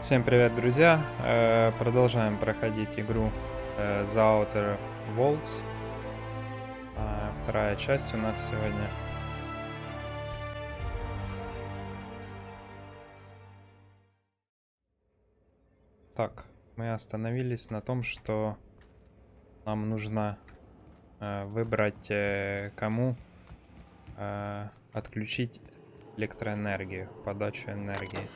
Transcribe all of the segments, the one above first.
Всем привет, друзья! Продолжаем проходить игру The Worlds. Вторая часть у нас сегодня. Так, мы остановились на том, что нам нужно выбрать, кому отключить электроэнергию, подачу энергии.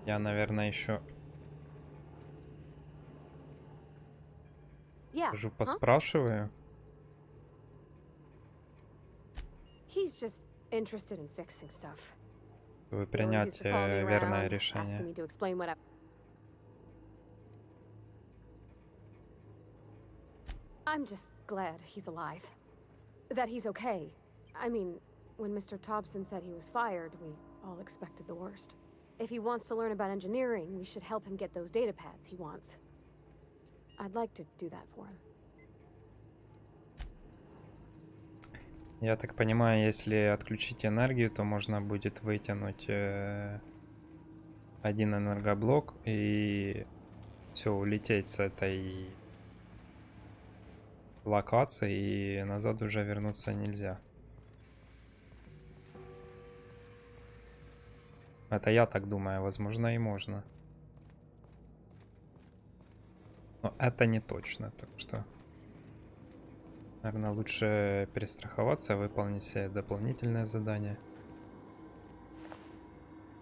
Я, наверное, еще хожу поспрашиваю. Чтобы принять верное решение. I'm just glad he's alive. That he's okay. I mean, when Mr. Thompson said he was fired, we all expected the worst. If he wants to learn about engineering, we should help him get those data pads he wants. I'd like to do that for him. Я так понимаю, если отключить энергию, то можно будет вытянуть один энергоблок и все, улететь с этой локации, и назад уже вернуться нельзя. Это я так думаю, возможно и можно. Но это не точно, так что, наверное, лучше перестраховаться, выполнить все дополнительные задания.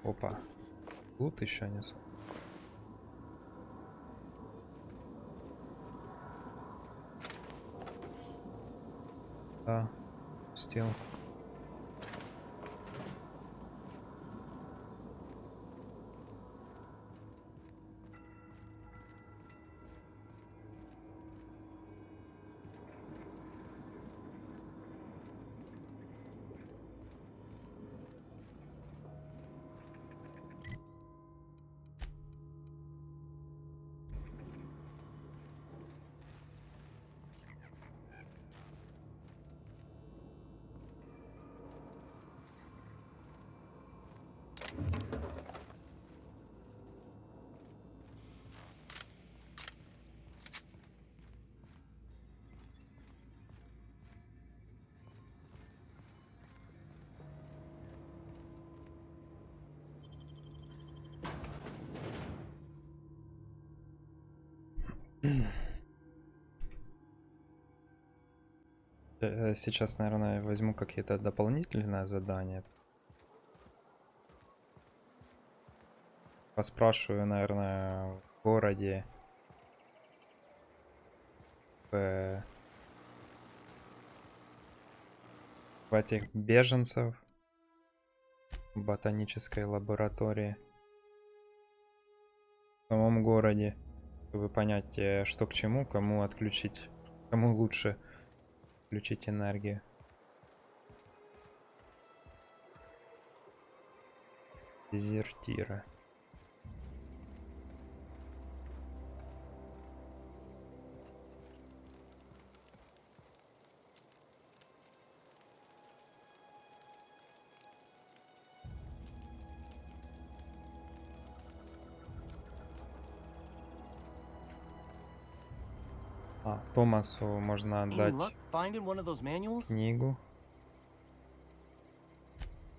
Опа, лут еще несу. Да, пустил. Сейчас, наверное, возьму какие-то дополнительные задания. Поспрашиваю, наверное, в городе в этих беженцев в ботанической лаборатории в самом городе, чтобы понять, что к чему, кому отключить, кому лучше включить энергию. Дезертира. Томасу можно отдать книгу.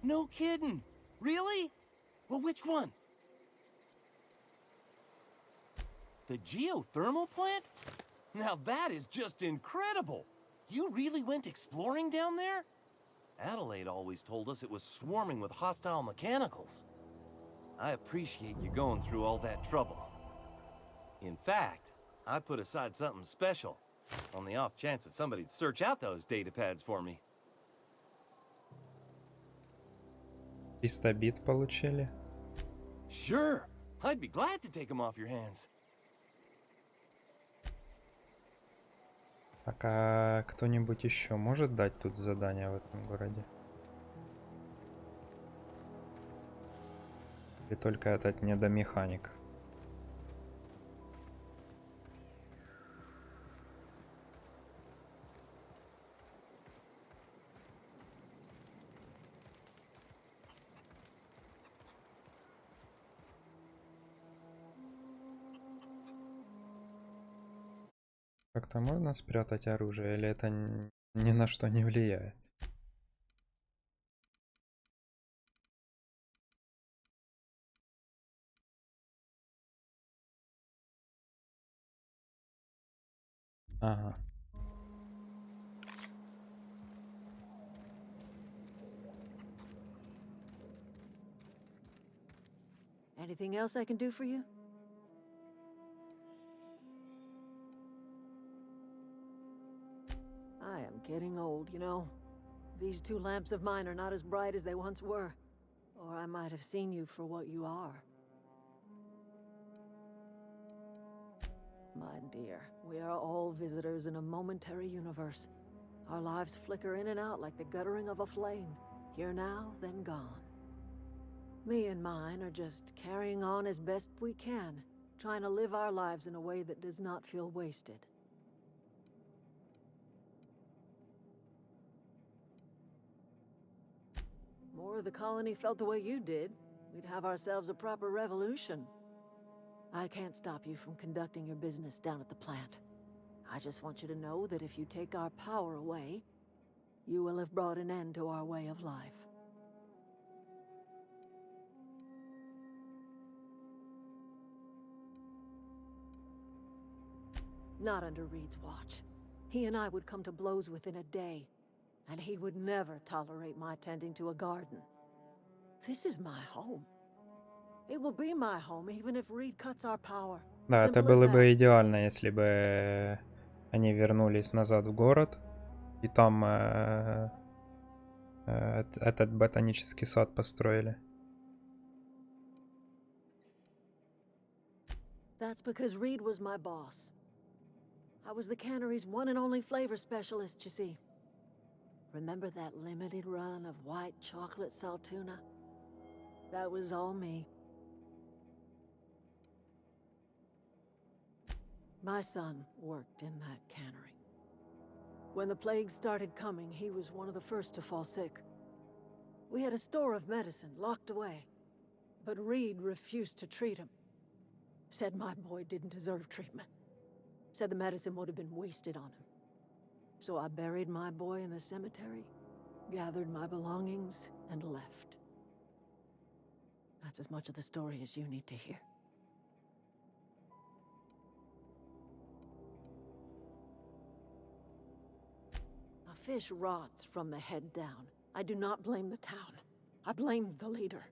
No kidding. Really? Well, which one? The geothermal plant? Now that is just incredible. You really went exploring down there? Adelaide always told us it was swarming with hostile mechanicals. I appreciate you going through all that trouble. In fact, I put aside something special on the off chance that somebody'd search out those data pads for me. 300 бит получили. Sure, I'd be glad to take them off your hands. Так, кто-нибудь еще может дать тут задание в этом городе? Или только этот недомеханик? Как-то можно спрятать оружие, или это ни на что не влияет? Ага. Anything else I can do for you? I am getting old, you know. These two lamps of mine are not as bright as they once were. Or I might have seen you for what you are. My dear, we are all visitors in a momentary universe. Our lives flicker in and out like the guttering of a flame. Here now, then gone. Me and mine are just carrying on as best we can, trying to live our lives in a way that does not feel wasted. More of the colony felt the way you did, we'd have ourselves a proper revolution. I can't stop you from conducting your business down at the plant. I just want you to know that if you take our power away, you will have brought an end to our way of life. Not under Reed's watch. He and I would come to blows within a day, and he would never tolerate my tending to a garden. This is my home. It will be my home even if Reed cuts our power. Да, это Simple as было that. бы идеально, если бы они вернулись назад в город, и там этот ботанический сад построили. That's because Reed was my boss. I was the cannery's one and only flavor specialist, you see. Remember that limited run of white chocolate saltuna? That was all me. My son worked in that cannery. When the plague started coming, he was one of the first to fall sick. We had a store of medicine locked away, but Reed refused to treat him. Said my boy didn't deserve treatment. Said the medicine would have been wasted on him. So I buried my boy in the cemetery, gathered my belongings, and left. That's as much of the story as you need to hear. A fish rots from the head down. I do not blame the town. I blame the leader.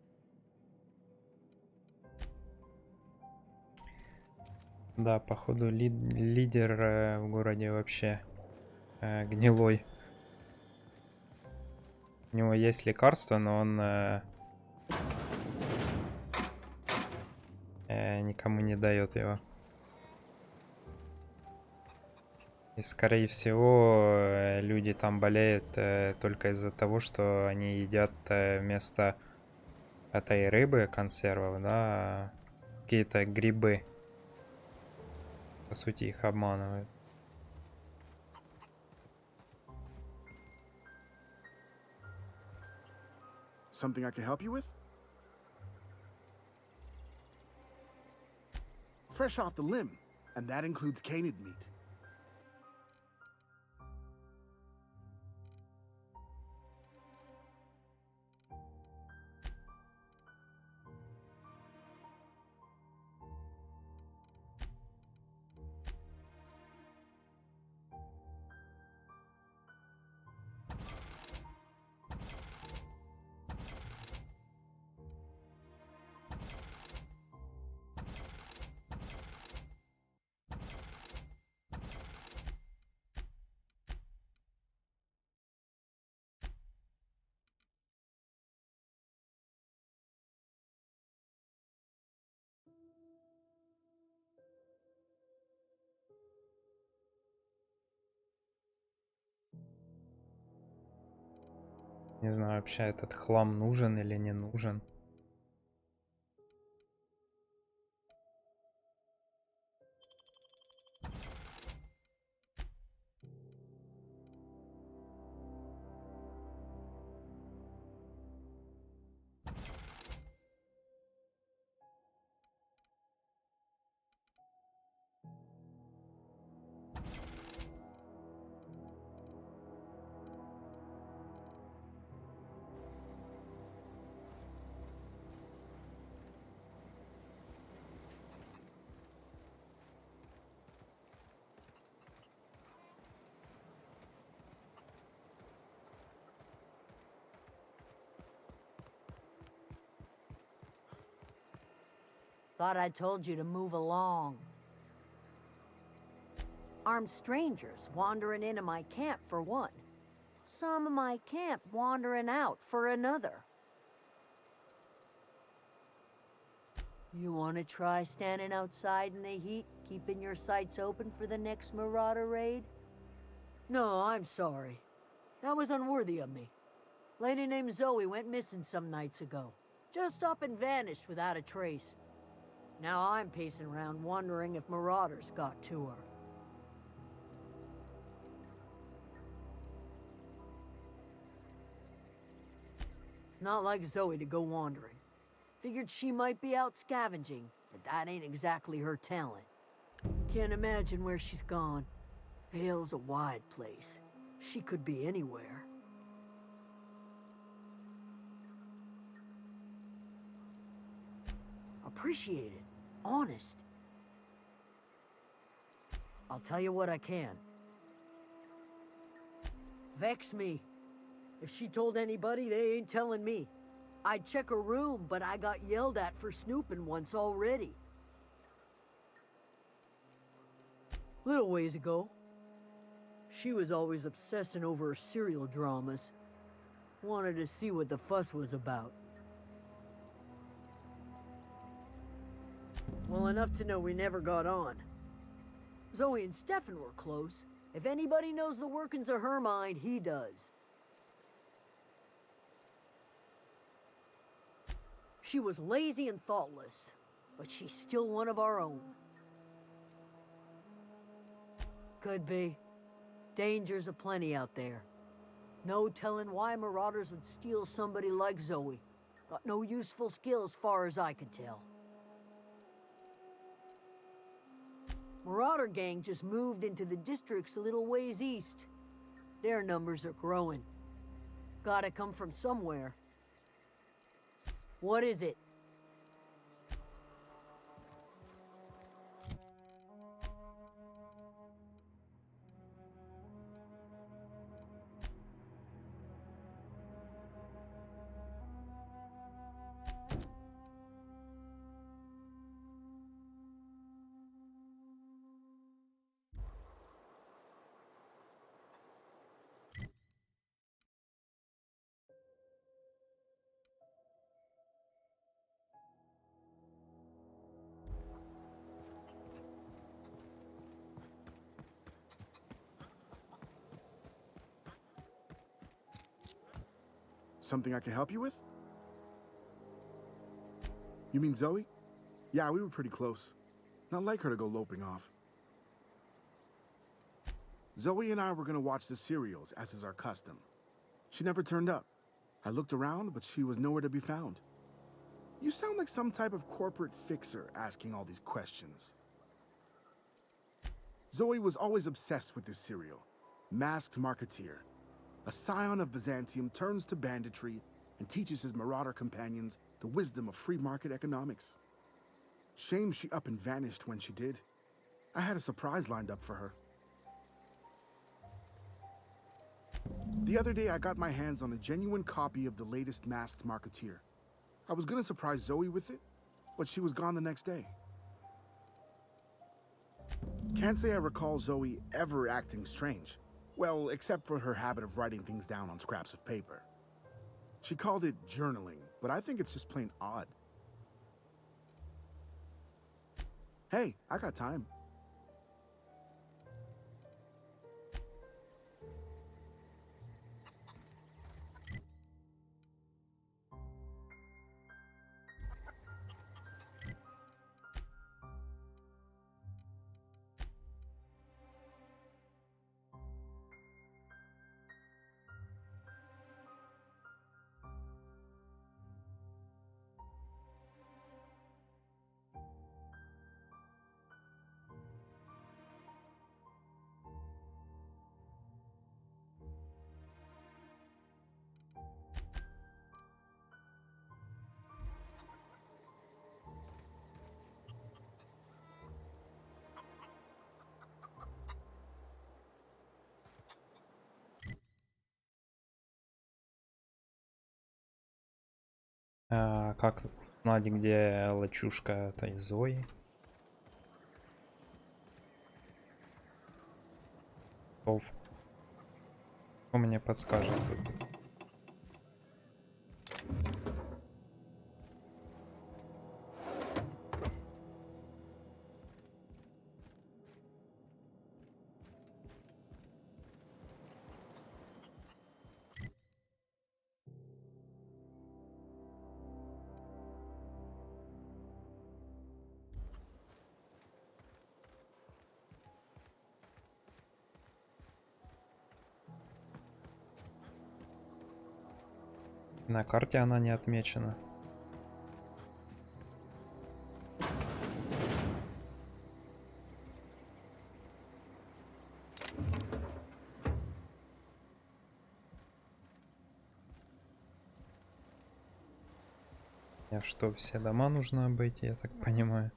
Да, походу лидер в городе вообще гнилой. У него есть лекарство, но он никому не дает его. И скорее всего люди там болеют только из-за того, что они едят вместо этой рыбы, консервов, да, какие-то грибы. По сути, их обманывают. Something I can help you with? Fresh off the limb, and that includes canid meat. Не знаю, вообще этот хлам нужен или не нужен. Thought I told you to move along. Armed strangers wandering into my camp for one. Some of my camp wandering out for another. You want to try standing outside in the heat, keeping your sights open for the next Marauder raid? No, I'm sorry. That was unworthy of me. Lady named Zoe went missing some nights ago. Just up and vanished without a trace. Now I'm pacing around wondering if Marauders got to her. It's not like Zoe to go wandering. Figured she might be out scavenging, but that ain't exactly her talent. Can't imagine where she's gone. Vale's a wide place. She could be anywhere. Appreciate it. Honest. I'll tell you what I can. Vex me. If she told anybody, they ain't telling me. I'd check her room, but I got yelled at for snooping once already. Little ways ago. She was always obsessing over her serial dramas. Wanted to see what the fuss was about. Well, enough to know we never got on. Zoe and Stefan were close. If anybody knows the workings of her mind, he does. She was lazy and thoughtless, but she's still one of our own. Could be. Dangers aplenty out there. No telling why Marauders would steal somebody like Zoe. Got no useful skill as far as I could tell. Marauder gang just moved into the districts a little ways east. Their numbers are growing. Gotta come from somewhere. What is it? Something I can help you with? You mean Zoe? Yeah, we were pretty close. Not like her to go loping off. Zoe and I were gonna watch the serials, as is our custom. She never turned up. I looked around, but she was nowhere to be found. You sound like some type of corporate fixer asking all these questions. Zoe was always obsessed with this serial. Masked Marketeer. A scion of Byzantium turns to banditry and teaches his marauder companions the wisdom of free market economics. Shame she up and vanished when she did. I had a surprise lined up for her. The other day, I got my hands on a genuine copy of the latest Masked Marketeer. I was gonna surprise Zoe with it, but she was gone the next day. Can't say I recall Zoe ever acting strange. Well, except for her habit of writing things down on scraps of paper. She called it journaling, but I think it's just plain odd. Hey, I got time. Как Надя, где лачушка этой Зои? Кто мне подскажет тут? На карте она не отмечена. А что, все дома нужно обойти, я так понимаю?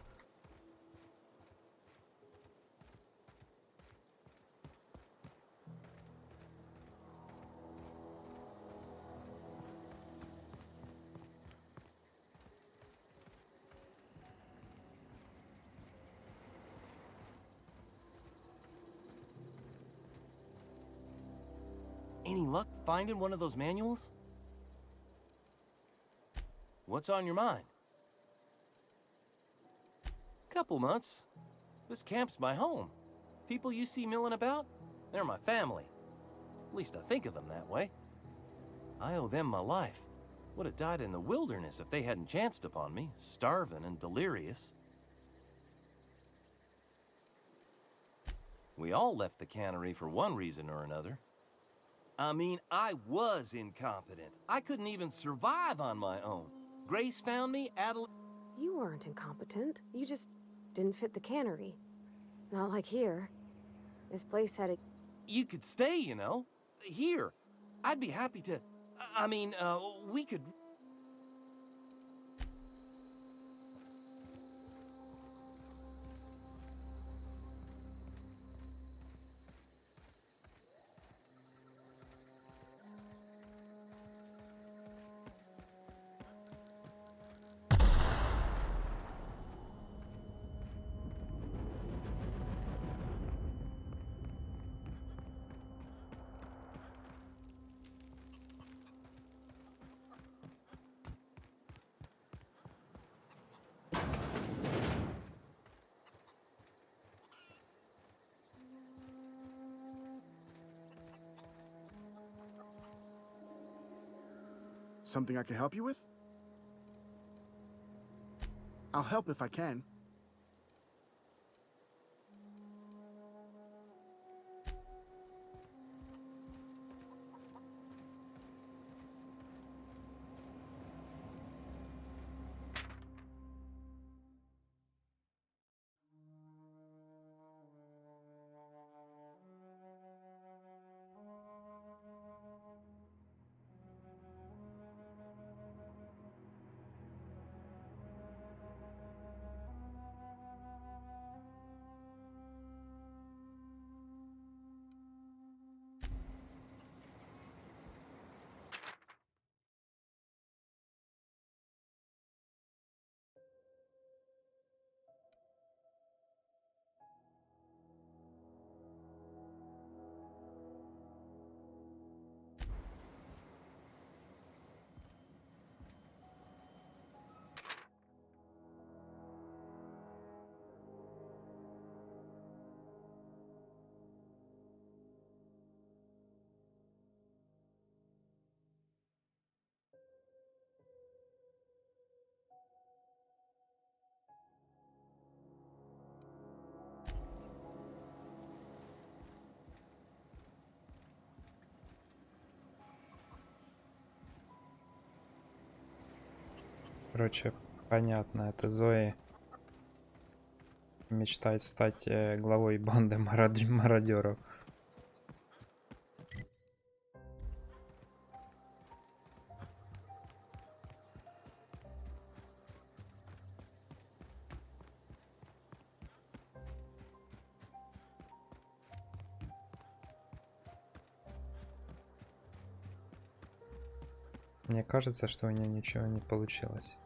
Any luck finding one of those manuals? What's on your mind? Couple months. This camp's my home. People you see milling about, they're my family. At least I think of them that way. I owe them my life. Would have died in the wilderness if they hadn't chanced upon me, starving and delirious. We all left the cannery for one reason or another. I mean, I was incompetent. I couldn't even survive on my own. Grace found me, Adelaide... You weren't incompetent. You just didn't fit the cannery. Not like here. This place had a... You could stay, you know. Here. I'd be happy to... I mean, we could... Something I can help you with? I'll help if I can. Короче, понятно, это Зои мечтает стать главой банды мародеров. Мне кажется, что у нее ничего не получилось.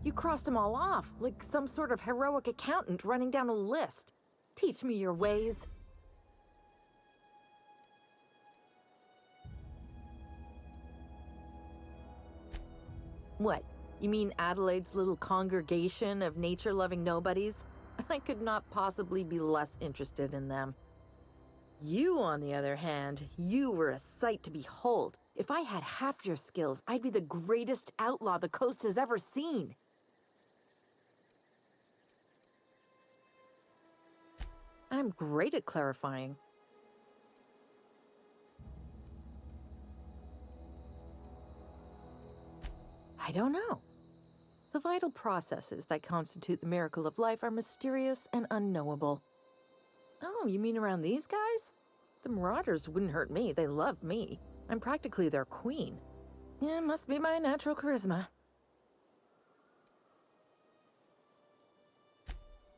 You crossed them all off, like some sort of heroic accountant running down a list. Teach me your ways. What? You mean Adelaide's little congregation of nature-loving nobodies? I could not possibly be less interested in them. You, on the other hand, you were a sight to behold. If I had half your skills, I'd be the greatest outlaw the coast has ever seen. I'm great at clarifying. I don't know. The vital processes that constitute the miracle of life are mysterious and unknowable. Oh, you mean around these guys? The Marauders wouldn't hurt me. They love me. I'm practically their queen. Yeah, must be my natural charisma.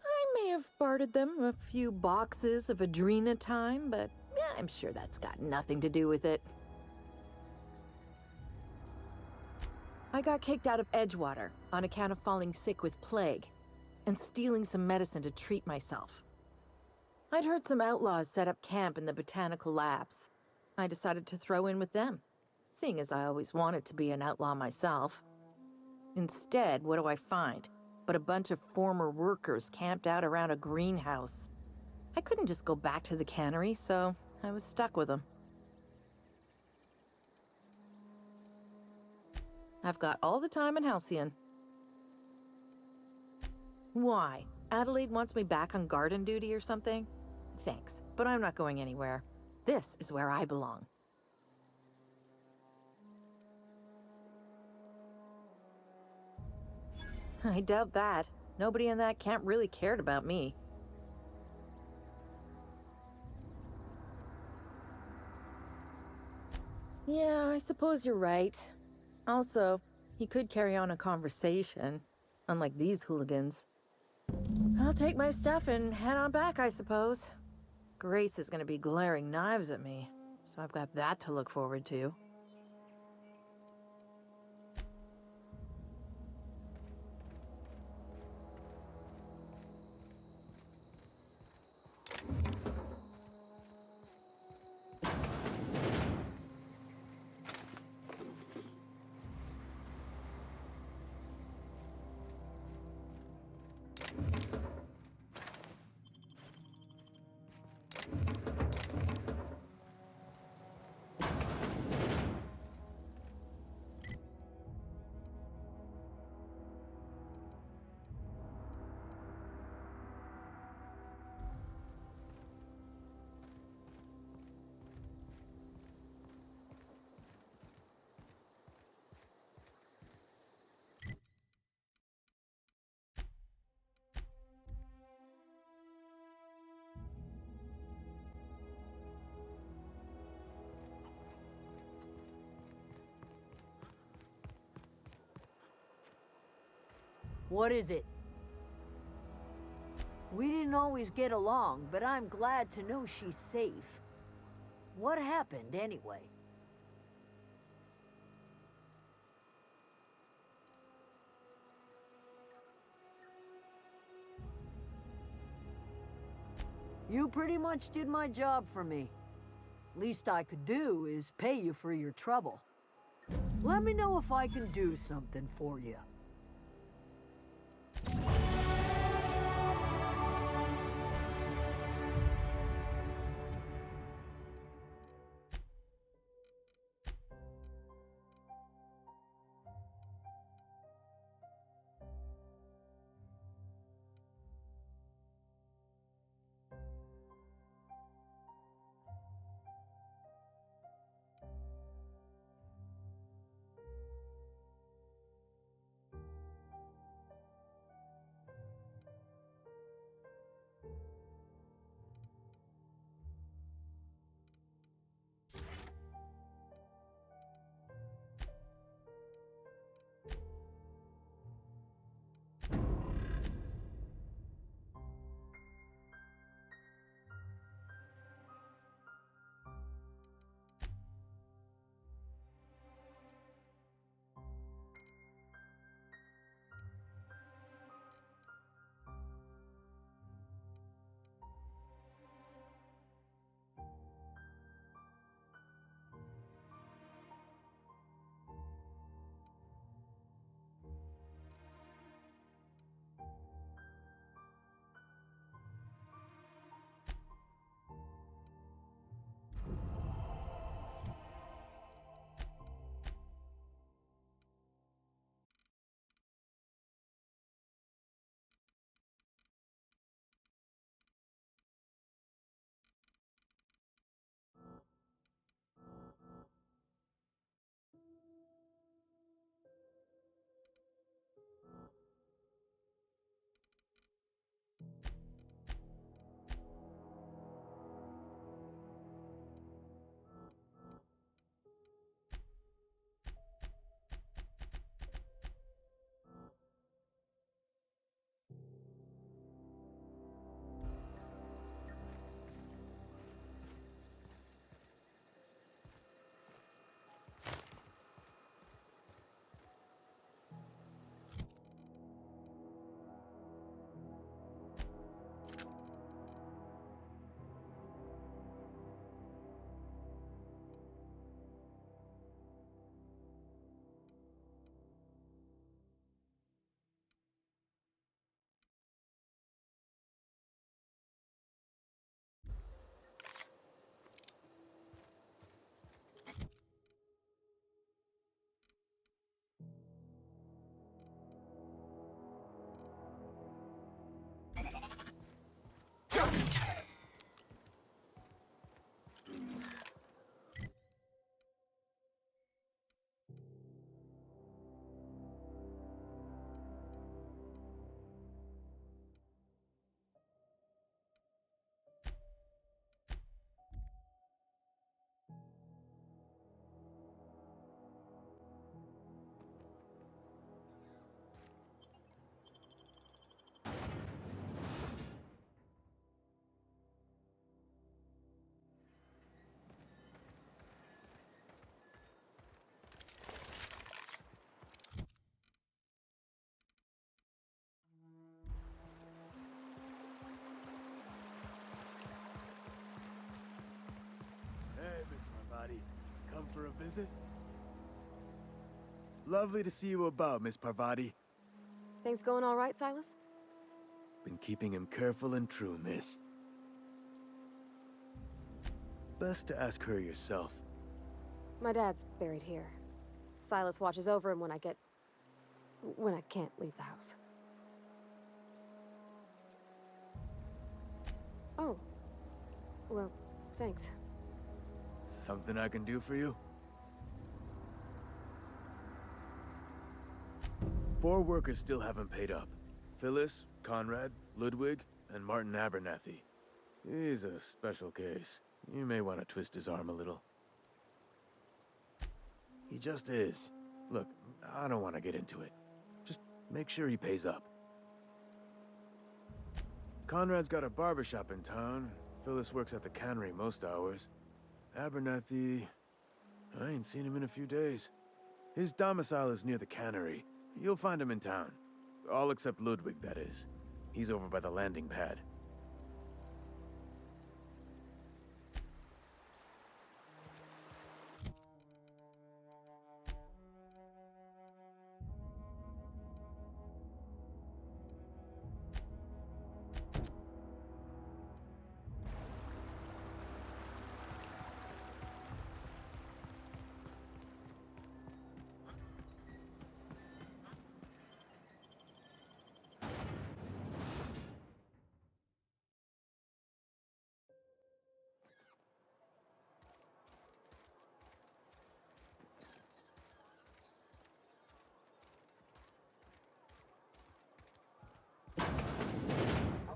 I may have bartered them a few boxes of Adrena time, but yeah, I'm sure that's got nothing to do with it. I got kicked out of Edgewater on account of falling sick with plague and stealing some medicine to treat myself. I'd heard some outlaws set up camp in the botanical labs. I decided to throw in with them, seeing as I always wanted to be an outlaw myself. Instead, what do I find? But a bunch of former workers camped out around a greenhouse. I couldn't just go back to the cannery, so I was stuck with them. I've got all the time in Halcyon. Why? Adelaide wants me back on garden duty or something? Thanks, but I'm not going anywhere. This is where I belong. I doubt that. Nobody in that camp really cared about me. Yeah, I suppose you're right. Also, he could carry on a conversation, unlike these hooligans. I'll take my stuff and head on back, I suppose. Grace is gonna be glaring knives at me, so I've got that to look forward to. What is it? We didn't always get along, but I'm glad to know she's safe. What happened, anyway? You pretty much did my job for me. Least I could do is pay you for your trouble. Let me know if I can do something for you. a visit? Lovely to see you about, Miss Parvati. Things going all right, Silas? Been keeping him careful and true, miss. Best to ask her yourself. My dad's buried here. Silas watches over him when I can't leave the house. Oh. Well, thanks. Something I can do for you? 4 workers still haven't paid up. Phyllis, Conrad, Ludwig, and Martin Abernathy. He's a special case. You may want to twist his arm a little. He just is. Look, I don't want to get into it. Just make sure he pays up. Conrad's got a barbershop in town. Phyllis works at the cannery most hours. Abernathy... I ain't seen him in a few days. His domicile is near the cannery. You'll find him in town. All except Ludwig, that is. He's over by the landing pad.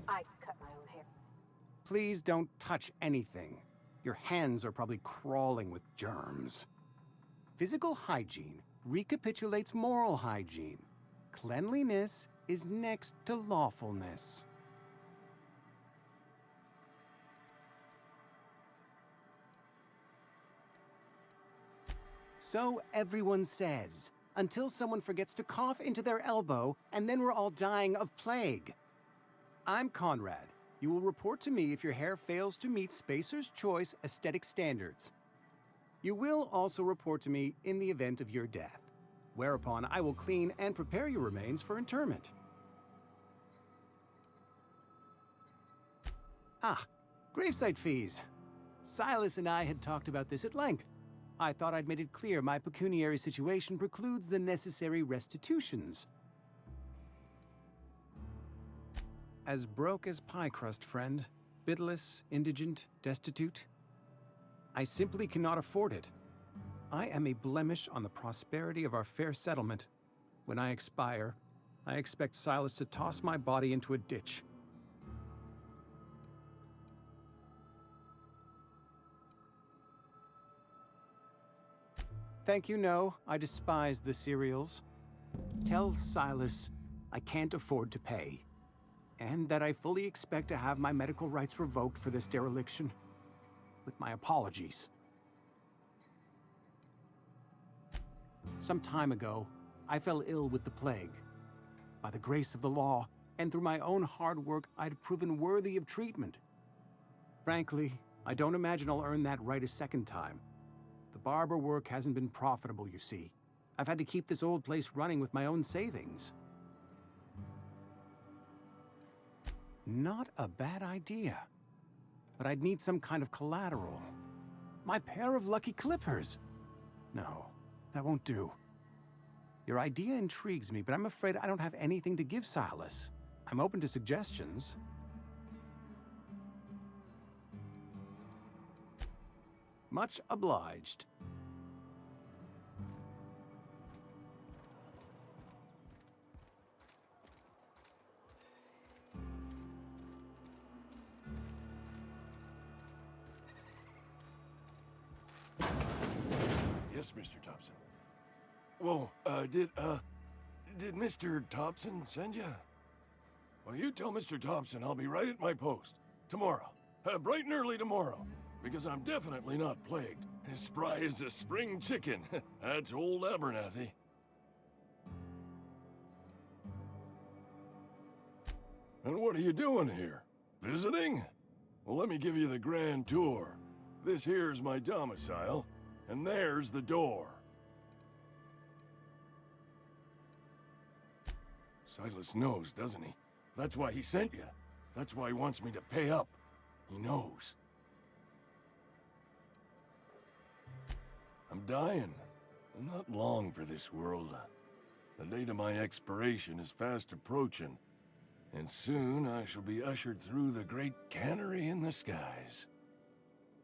I cut my own hair. Please don't touch anything. Your hands are probably crawling with germs. Physical hygiene recapitulates moral hygiene. Cleanliness is next to lawfulness. So everyone says, until someone forgets to cough into their elbow, and then we're all dying of plague. I'm Conrad. You will report to me if your hair fails to meet Spacer's Choice aesthetic standards. You will also report to me in the event of your death, whereupon I will clean and prepare your remains for interment. Ah, gravesite fees. Silas and I had talked about this at length. I thought I'd made it clear my pecuniary situation precludes the necessary restitutions. As broke as pie crust, friend. Bidless, indigent, destitute. I simply cannot afford it. I am a blemish on the prosperity of our fair settlement. When I expire, I expect Silas to toss my body into a ditch. Thank you, no. I despise the cereals. Tell Silas I can't afford to pay. And that I fully expect to have my medical rights revoked for this dereliction. With my apologies. Some time ago, I fell ill with the plague. By the grace of the law, and through my own hard work, I'd proven worthy of treatment. Frankly, I don't imagine I'll earn that right a second time. The barber work hasn't been profitable, you see. I've had to keep this old place running with my own savings. Not a bad idea. But I'd need some kind of collateral. My pair of lucky clippers. No, that won't do. Your idea intrigues me, but I'm afraid I don't have anything to give Silas. I'm open to suggestions. Much obliged. Yes, Mr. Thompson. Whoa, did Mr. Thompson send you? Well, you tell Mr. Thompson I'll be right at my post. Tomorrow. Bright and early tomorrow. Because I'm definitely not plagued. As spry as a spring chicken. That's old Abernathy. And what are you doing here? Visiting? Well, let me give you the grand tour. This here's my domicile. And there's the door. Silas knows, doesn't he? That's why he sent you. That's why he wants me to pay up. He knows. I'm dying. I'm not long for this world. The date of my expiration is fast approaching. And soon I shall be ushered through the great cannery in the skies.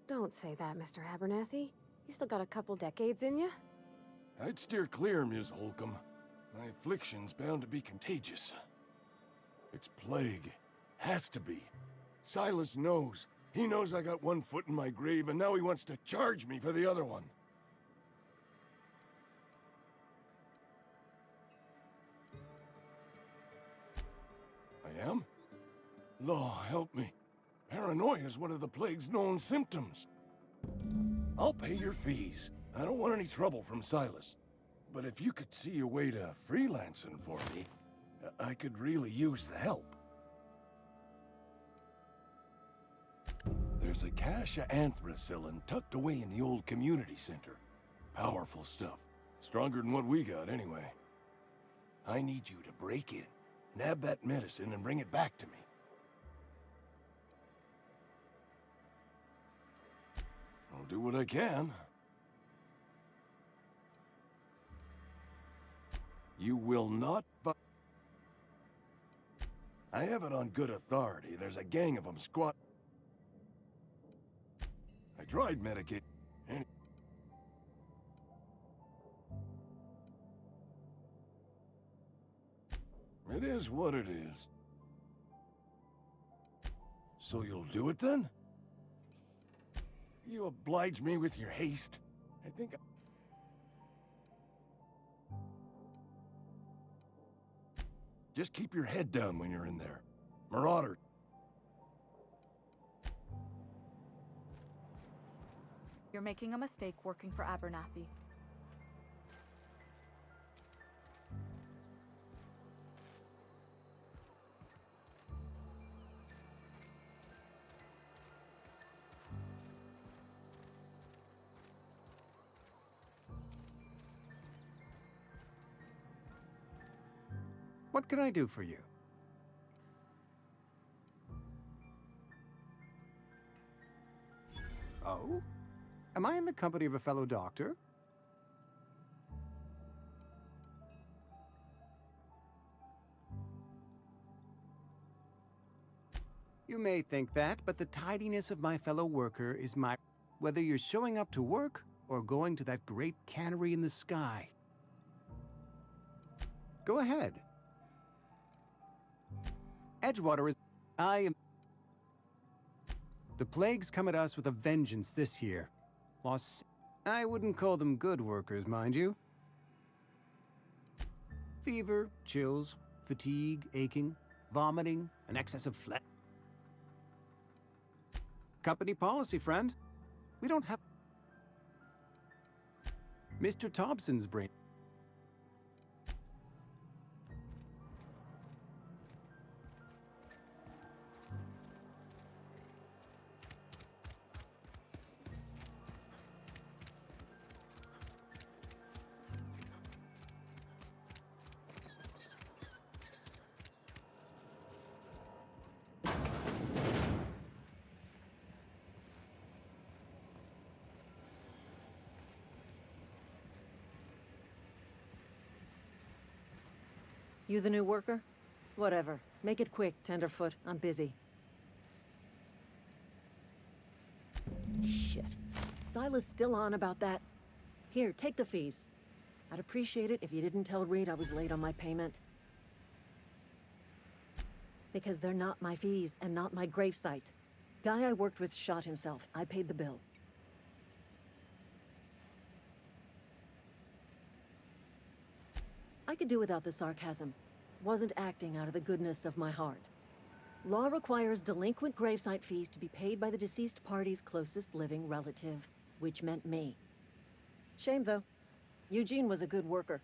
Don't say that, Mr. Abernathy. You still got a couple decades in you. I'd steer clear, Ms. Holcomb. My affliction's bound to be contagious. It's plague. Has to be. Silas knows. He knows I got one foot in my grave, and now he wants to charge me for the other one. I am? Law, help me. Paranoia is one of the plague's known symptoms. I'll pay your fees. I don't want any trouble from Silas. But if you could see a way to freelancing for me, I could really use the help. There's a cache of anthracillin tucked away in the old community center. Powerful stuff. Stronger than what we got, anyway. I need you to break in, nab that medicine, and bring it back to me. I'll do what I can. You will not I have it on good authority. There's a gang of them squat. I tried medicate. And it is what it is. So you'll do it then? You oblige me with your haste. I think just keep your head down when you're in there. Marauder. You're making a mistake working for Abernathy. What can I do for you? Oh? Am I in the company of a fellow doctor? You may think that, but the tidiness of my fellow worker is my... Whether you're showing up to work or going to that great cannery in the sky. Go ahead. Edgewater is... I am... The plague's come at us with a vengeance this year. I wouldn't call them good workers, mind you. Fever, chills, fatigue, aching, vomiting, an excess of flesh. Company policy, friend. We don't have... Mr. Thompson's brain... You the new worker? Whatever. Make it quick, Tenderfoot. I'm busy. Shit. Silas still on about that. Here, take the fees. I'd appreciate it if you didn't tell Reed I was late on my payment. Because they're not my fees and not my gravesite. Guy I worked with shot himself. I paid the bill. I could do without the sarcasm. Wasn't acting out of the goodness of my heart. Law requires delinquent gravesite fees to be paid by the deceased party's closest living relative, which meant me. Shame, though. Eugene was a good worker.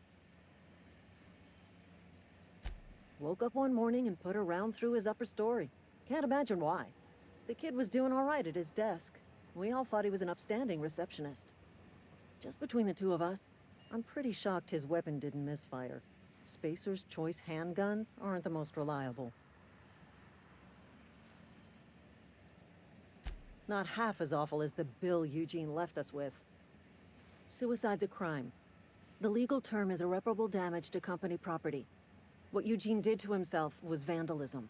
Woke up one morning and put a round through his upper story. Can't imagine why. The kid was doing all right at his desk. We all thought he was an upstanding receptionist. Just between the two of us, I'm pretty shocked his weapon didn't misfire. Spacer's choice handguns aren't the most reliable. Not half as awful as the bill Eugene left us with. Suicide's a crime. The legal term is irreparable damage to company property. What Eugene did to himself was vandalism.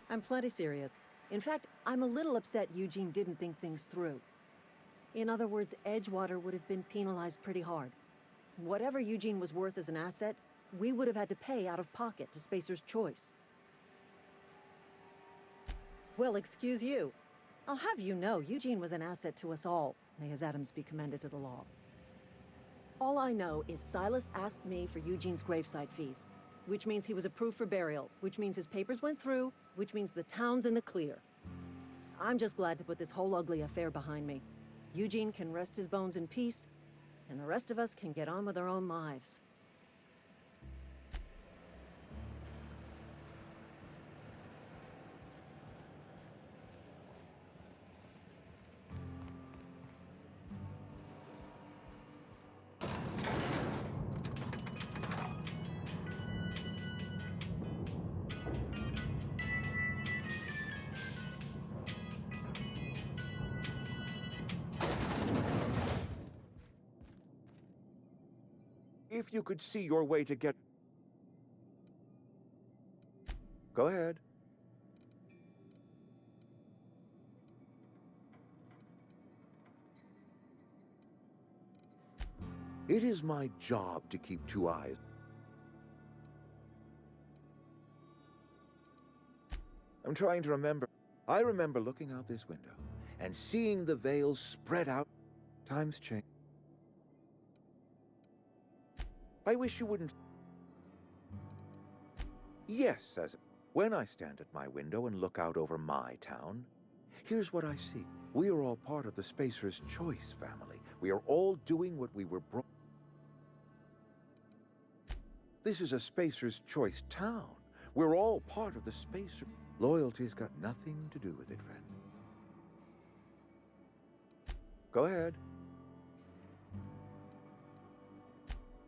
I'm plenty serious. In fact, I'm a little upset Eugene didn't think things through. In other words, Edgewater would have been penalized pretty hard. Whatever Eugene was worth as an asset, we would have had to pay out of pocket to Spacer's choice. Well, excuse you. I'll have you know, Eugene was an asset to us all. May his atoms be commended to the law. All I know is Silas asked me for Eugene's gravesite fees, which means he was approved for burial, which means his papers went through, which means the town's in the clear. I'm just glad to put this whole ugly affair behind me. Eugene can rest his bones in peace, and the rest of us can get on with our own lives. If you could see your way to get... Go ahead. It is my job to keep two eyes. I'm trying to remember. I remember looking out this window and seeing the veils spread out. Times change. I wish you wouldn't... Yes, as when I stand at my window and look out over my town, here's what I see. We are all part of the Spacer's Choice family. We are all doing what we were brought... This is a Spacer's Choice town. We're all part of the Spacer... Loyalty's got nothing to do with it, friend. Go ahead.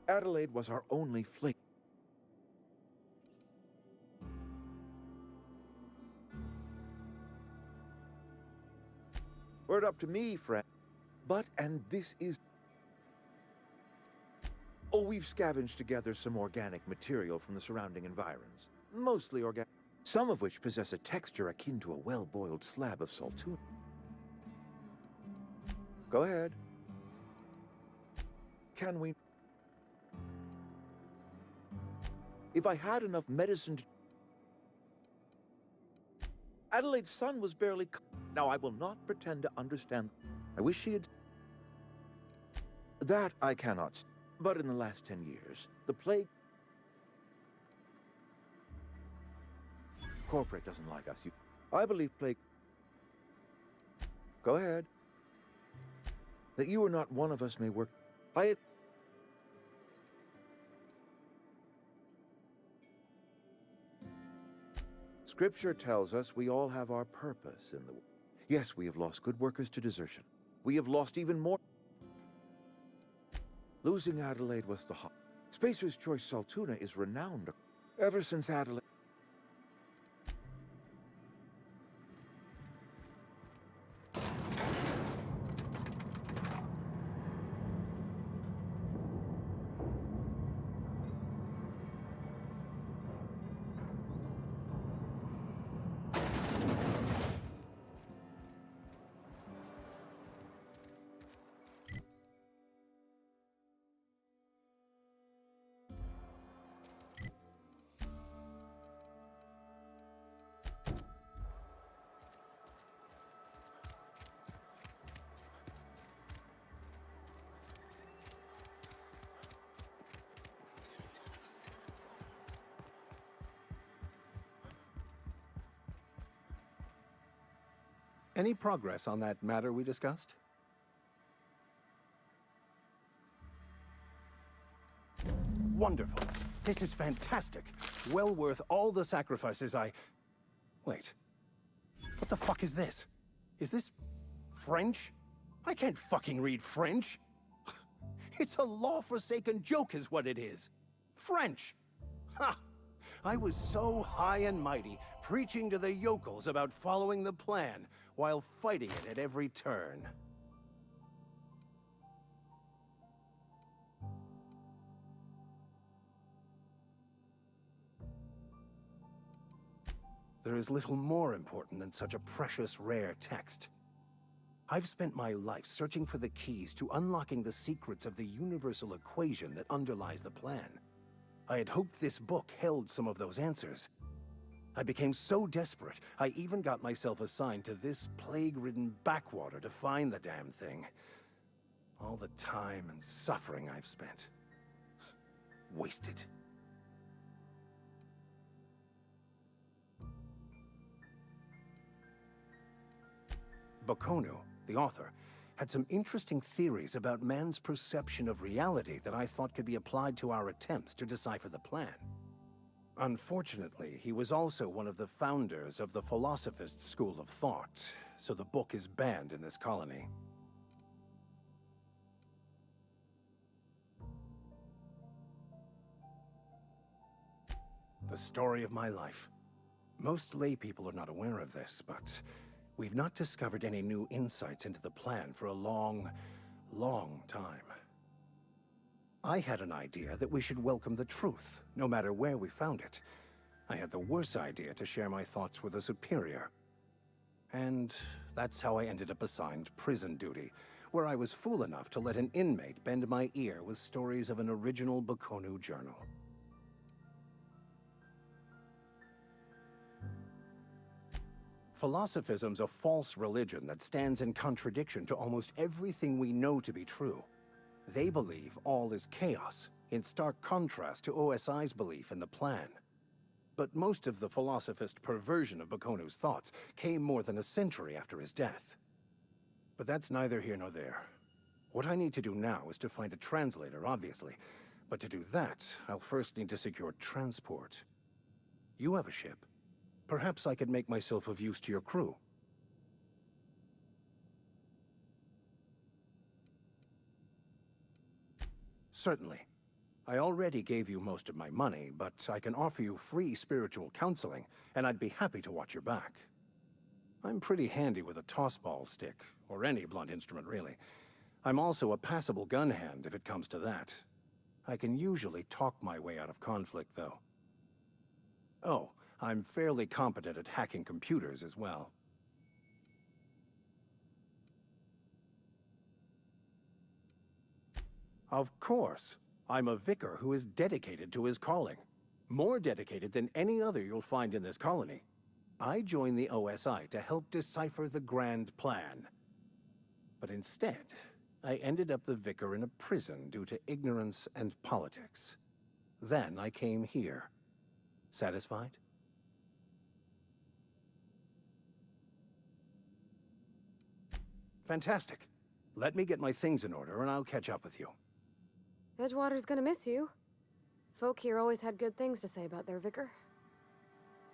Adelaide was our only fling. Word up to me, friend. But, and this is... Oh, we've scavenged together some organic material from the surrounding environs. Mostly organic. Some of which possess a texture akin to a well-boiled slab of saltuna. Go ahead. Can we... If I had enough medicine to... Adelaide's son was barely... Now, I will not pretend to understand. I wish she had... That I cannot... But in the last 10 years, the plague... Corporate doesn't like us. I believe plague... Go ahead. That you are not one of us may work... Scripture tells us we all have our purpose in the... Yes, we have lost good workers to desertion. We have lost even more... Losing Adelaide was the hot... Spacer's Choice Saltuna is renowned ever since Adelaide... Any progress on that matter we discussed? Wonderful. This is fantastic. Well worth all the sacrifices I... Wait. What the fuck is this? Is this French? I can't fucking read French. It's a law-forsaken joke is what it is. French! Ha! I was so high and mighty, preaching to the yokels about following the plan, while fighting it at every turn. There is little more important than such a precious, rare text. I've spent my life searching for the keys to unlocking the secrets of the universal equation that underlies the plan. I had hoped this book held some of those answers. I became so desperate, I even got myself assigned to this plague-ridden backwater to find the damn thing. All the time and suffering I've spent. Wasted. Bakono, the author, had some interesting theories about man's perception of reality that I thought could be applied to our attempts to decipher the plan. Unfortunately, he was also one of the founders of the Philosophist school of thought, so the book is banned in this colony. The story of my life. Most laypeople are not aware of this, but we've not discovered any new insights into the plan for a long, long time. I had an idea that we should welcome the truth, no matter where we found it. I had the worse idea to share my thoughts with a superior. And that's how I ended up assigned prison duty, where I was fool enough to let an inmate bend my ear with stories of an original Bakono journal. Philosophism's a false religion that stands in contradiction to almost everything we know to be true. They believe all is chaos, in stark contrast to OSI's belief in the plan. But most of the philosophist perversion of Bakono's thoughts came more than a century after his death. But that's neither here nor there. What I need to do now is to find a translator, obviously. But to do that, I'll first need to secure transport. You have a ship. Perhaps I could make myself of use to your crew. Certainly. I already gave you most of my money, but I can offer you free spiritual counseling, and I'd be happy to watch your back. I'm pretty handy with a tossball stick, or any blunt instrument really. I'm also a passable gun hand if it comes to that. I can usually talk my way out of conflict, though. Oh, I'm fairly competent at hacking computers as well. Of course. I'm a vicar who is dedicated to his calling. More dedicated than any other you'll find in this colony. I joined the OSI to help decipher the grand plan. But instead, I ended up the vicar in a prison due to ignorance and politics. Then I came here. Satisfied? Fantastic. Let me get my things in order and I'll catch up with you. Edgewater's gonna miss you. Folk here always had good things to say about their vicar.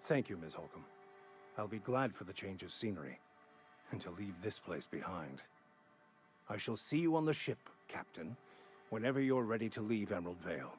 Thank you, Ms. Holcomb. I'll be glad for the change of scenery, and to leave this place behind. I shall see you on the ship, Captain, whenever you're ready to leave Emerald Vale.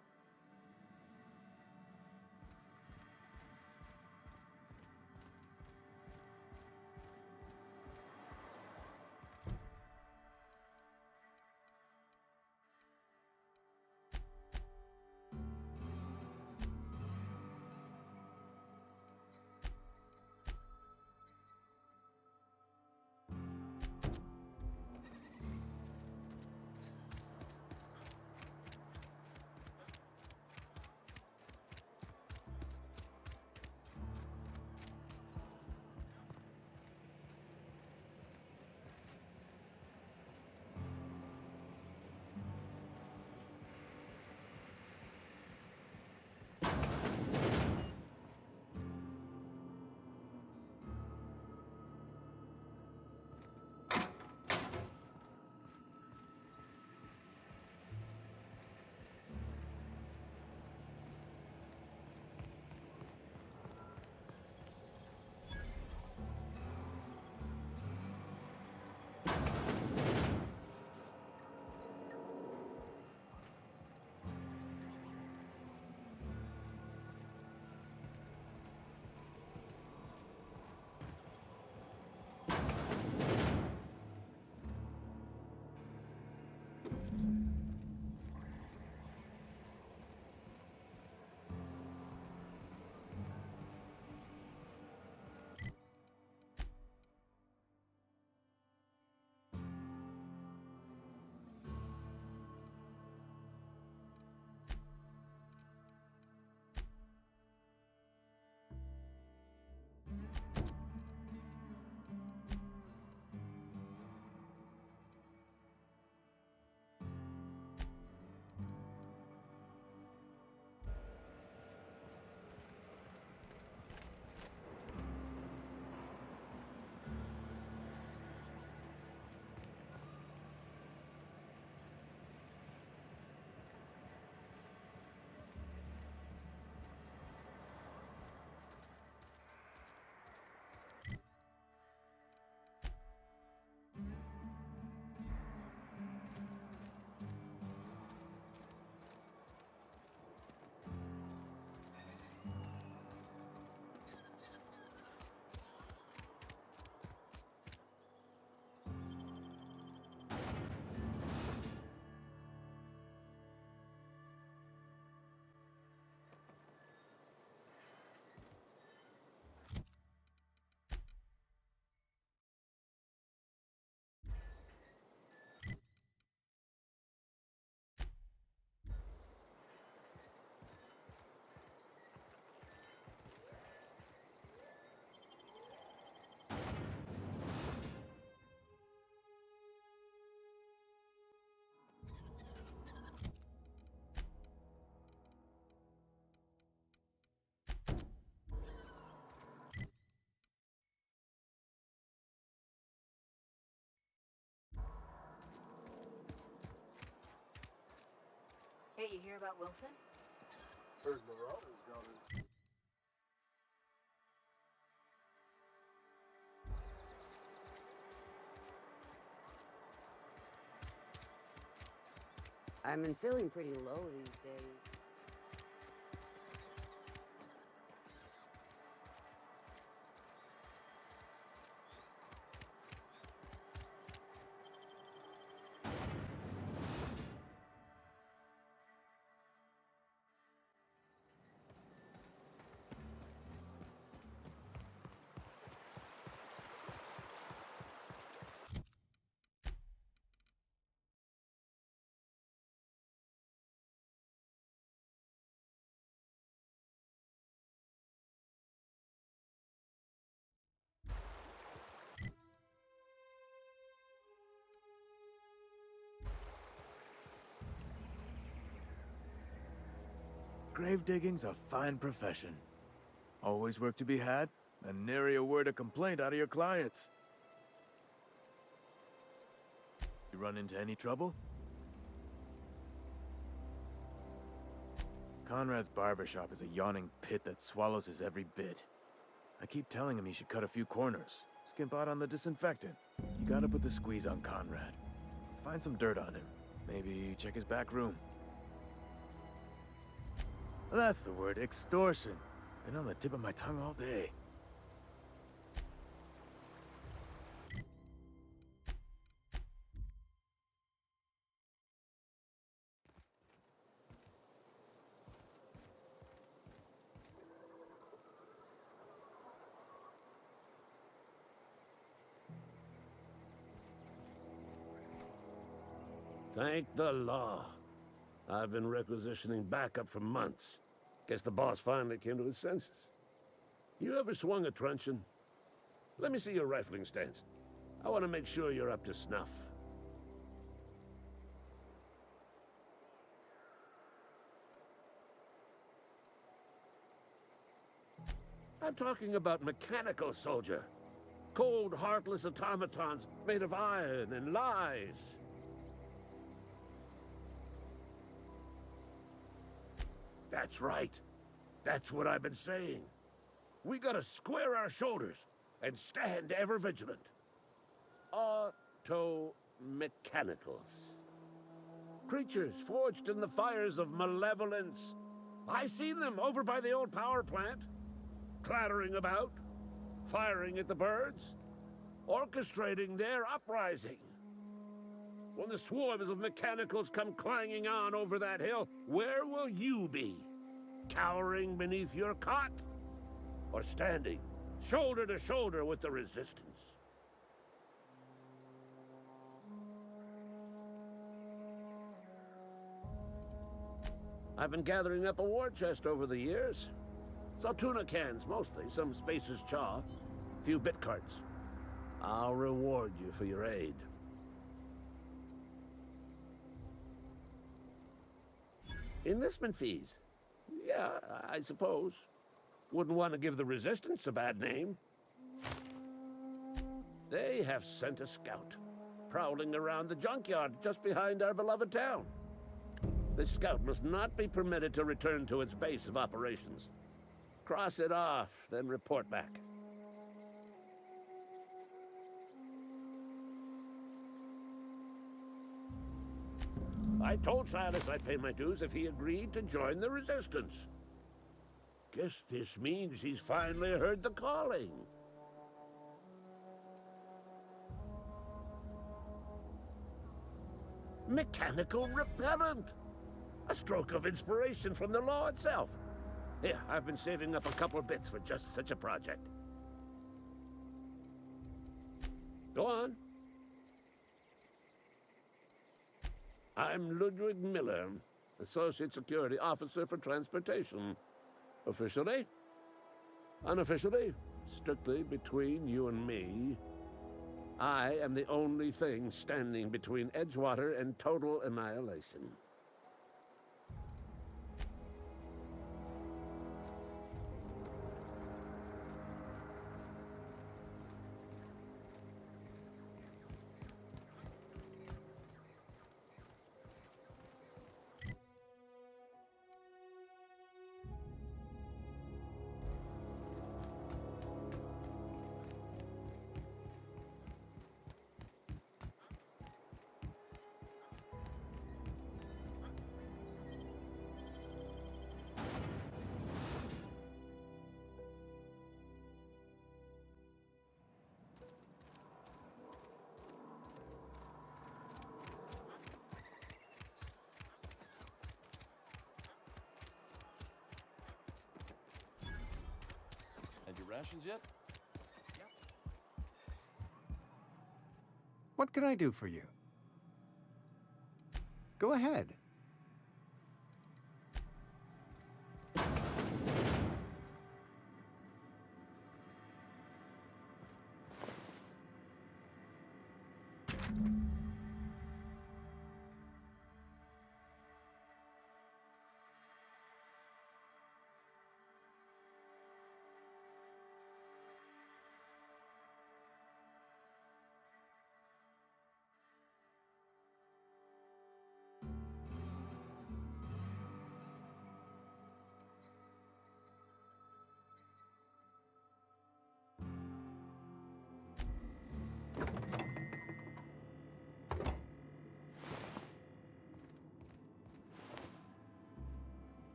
hear about Wilson? Heard Marauders got it. I've been feeling pretty low these days. Grave digging's a fine profession. Always work to be had, and nary a word of complaint out of your clients. You run into any trouble? Conrad's barbershop is a yawning pit that swallows his every bit. I keep telling him he should cut a few corners, skimp out on the disinfectant. You gotta put the squeeze on Conrad. Find some dirt on him. Maybe check his back room. That's the word, extortion. Been on the tip of my tongue all day. Thank the law. I've been requisitioning backup for months. Guess the boss finally came to his senses. You ever swung a truncheon? Let me see your rifling stance. I want to make sure you're up to snuff. I'm talking about mechanical soldier. Cold, heartless automatons made of iron and lies. That's right. That's what I've been saying. We gotta square our shoulders and stand ever vigilant. Auto-mechanicals. Creatures forged in the fires of malevolence. I seen them over by the old power plant. Clattering about, firing at the birds, orchestrating their uprising. When the swarms of mechanicals come clanging on over that hill, where will you be? Cowering beneath your cot? Or standing shoulder to shoulder with the resistance? I've been gathering up a war chest over the years. Saw tuna cans mostly, some Spacer's chaw, a few bit carts. I'll reward you for your aid. Enlistment fees. Yeah, I suppose. Wouldn't want to give the Resistance a bad name. They have sent a scout, prowling around the junkyard just behind our beloved town. This scout must not be permitted to return to its base of operations. Cross it off, then report back. I told Silas I'd pay my dues if he agreed to join the Resistance. Guess this means he's finally heard the calling. Mechanical repellent! A stroke of inspiration from the law itself. Here, I've been saving up a couple bits for just such a project. Go on. I'm Ludwig Miller, Associate Security Officer for Transportation. Officially, unofficially, strictly between you and me, I am the only thing standing between Edgewater and total annihilation. rations yet? What can I do for you? Go ahead.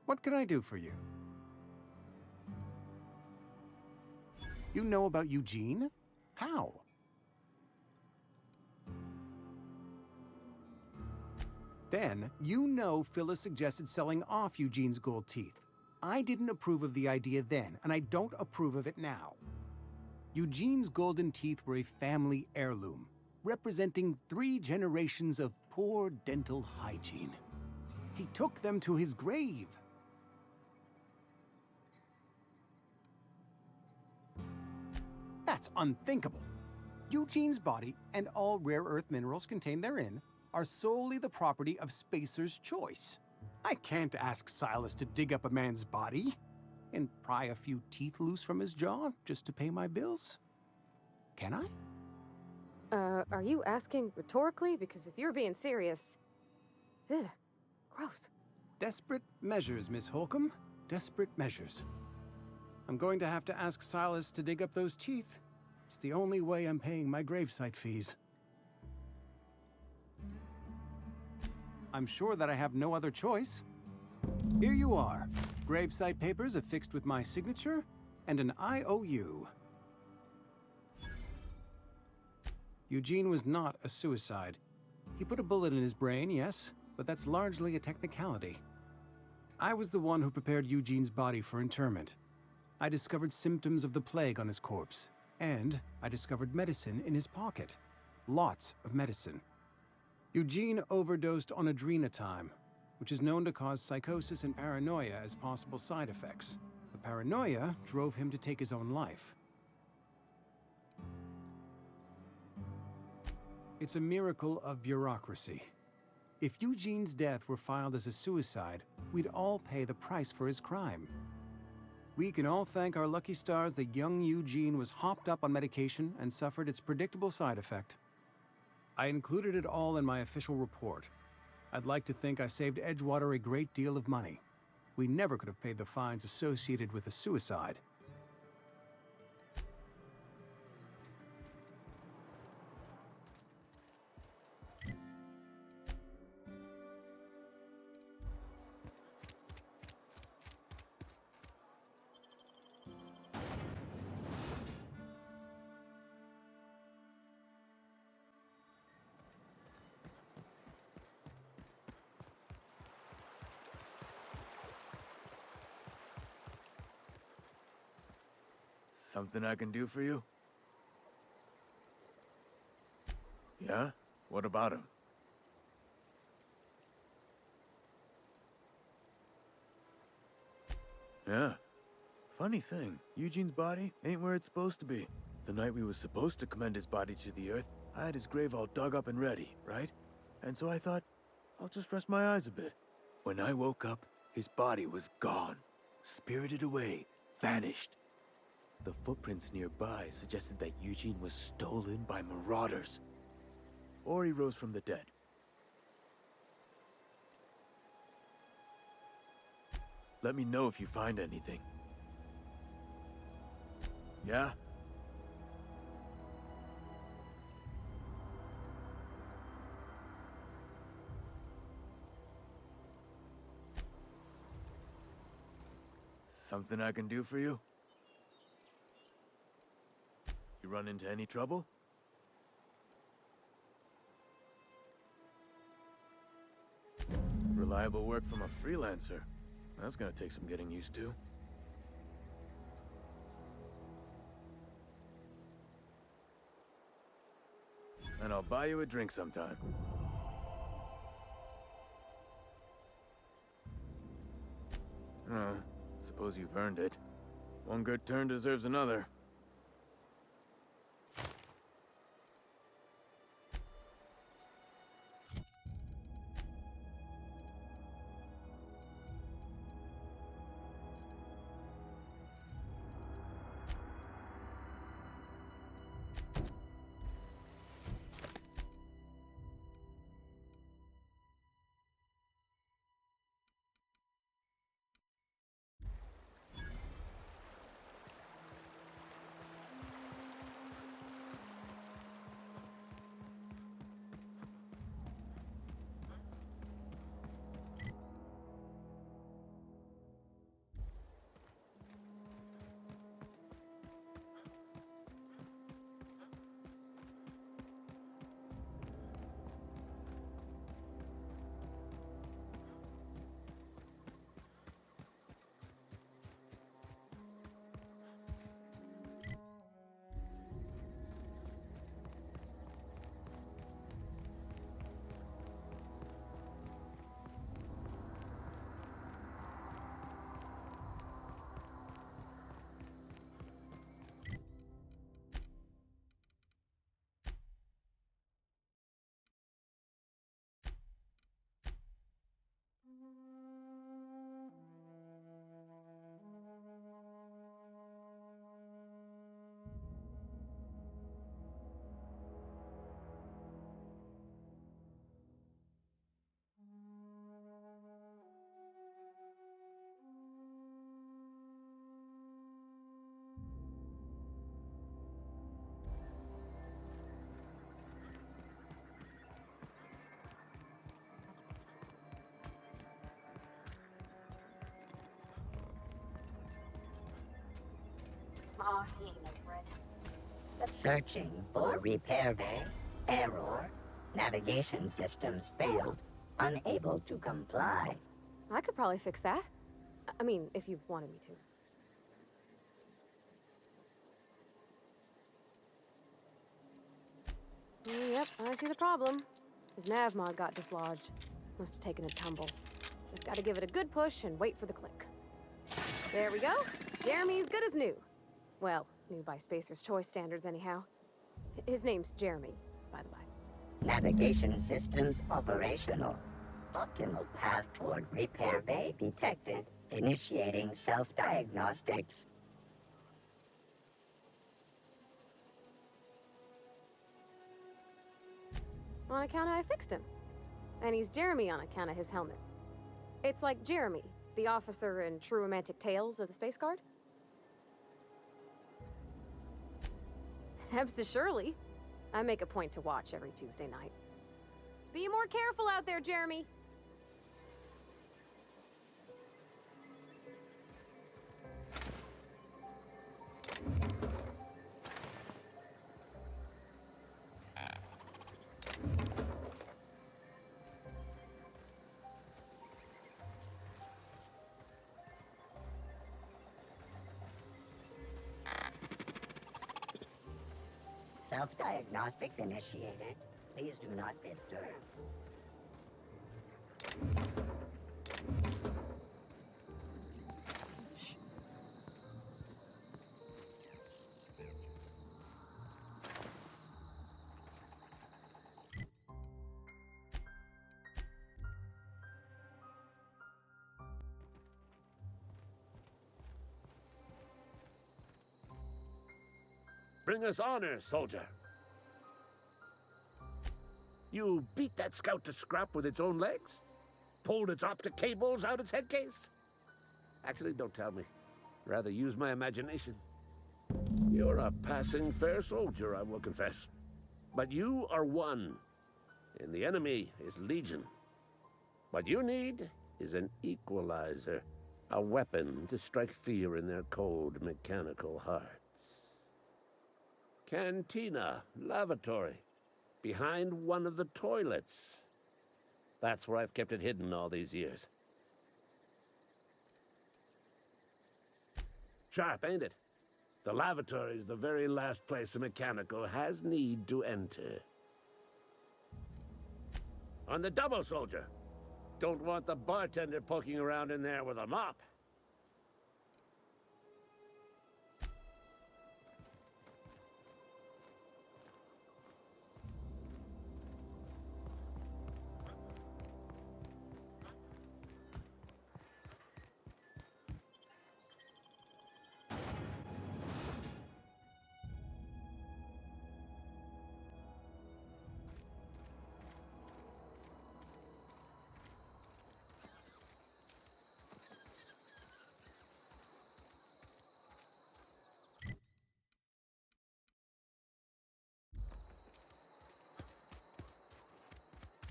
What can I do for you? You know about Eugene? How? Then, you know Phyllis suggested selling off Eugene's gold teeth. I didn't approve of the idea then, and I don't approve of it now. Eugene's golden teeth were a family heirloom, representing 3 generations of poor dental hygiene. He took them to his grave. That's unthinkable. Eugene's body and all rare earth minerals contained therein are solely the property of Spacer's choice. I can't ask Silas to dig up a man's body and pry a few teeth loose from his jaw just to pay my bills. Can I? Are you asking rhetorically? Because if you're being serious... Ugh, gross. Desperate measures, Miss Holcomb. Desperate measures. I'm going to have to ask Silas to dig up those teeth. It's the only way I'm paying my gravesite fees. I'm sure that I have no other choice. Here you are. Gravesite papers affixed with my signature and an IOU. Eugene was not a suicide. He put a bullet in his brain, yes, but that's largely a technicality. I was the one who prepared Eugene's body for interment. I discovered symptoms of the plague on his corpse, and I discovered medicine in his pocket. Lots of medicine. Eugene overdosed on adrenatime, which is known to cause psychosis and paranoia as possible side effects. The paranoia drove him to take his own life. It's a miracle of bureaucracy. If Eugene's death were filed as a suicide, we'd all pay the price for his crime. We can all thank our lucky stars that young Eugene was hopped up on medication and suffered its predictable side effect. I included it all in my official report. I'd like to think I saved Edgewater a great deal of money. We never could have paid the fines associated with a suicide. Something I can do for you? Yeah? What about him? Yeah. Funny thing, Eugene's body ain't where it's supposed to be. The night we was supposed to commend his body to the earth, I had his grave all dug up and ready, right? And so I thought, I'll just rest my eyes a bit. When I woke up, his body was gone. Spirited away. Vanished. The footprints nearby suggested that Eugene was stolen by marauders. Or he rose from the dead. Let me know if you find anything. Yeah? Something I can do for you? You run into any trouble? Reliable work from a freelancer. That's gonna take some getting used to. And I'll buy you a drink sometime. Oh, suppose you've earned it. One good turn deserves another. Searching for repair bay. Error. Navigation systems failed. Unable to comply. I could probably fix that. I mean, if you wanted me to. Yep, I see the problem. His nav mod got dislodged. Must have taken a tumble. Just gotta give it a good push and wait for the click. There we go. Jeremy's good as new. Well, new by Spacer's Choice standards anyhow. His name's Jeremy, by the way. Navigation systems operational. Optimal path toward repair bay detected. Initiating self-diagnostics. On account of I fixed him. And he's Jeremy on account of his helmet. It's like Jeremy, the officer in True Romantic Tales of the Space Guard. Absolutely. I make a point to watch every Tuesday night. Be more careful out there, Jeremy. Self-diagnostics initiated. Please do not disturb. Bring us honor, soldier. You beat that scout to scrap with its own legs? Pulled its optic cables out its head case? Actually, don't tell me. Rather use my imagination. You're a passing fair soldier, I will confess. But you are one, and the enemy is legion. What you need is an equalizer, a weapon to strike fear in their cold, mechanical hearts. Cantina, lavatory, behind one of the toilets. That's where I've kept it hidden all these years. Sharp, ain't it? The lavatory is the very last place a mechanical has need to enter. On the double, soldier. Don't want the bartender poking around in there with a mop.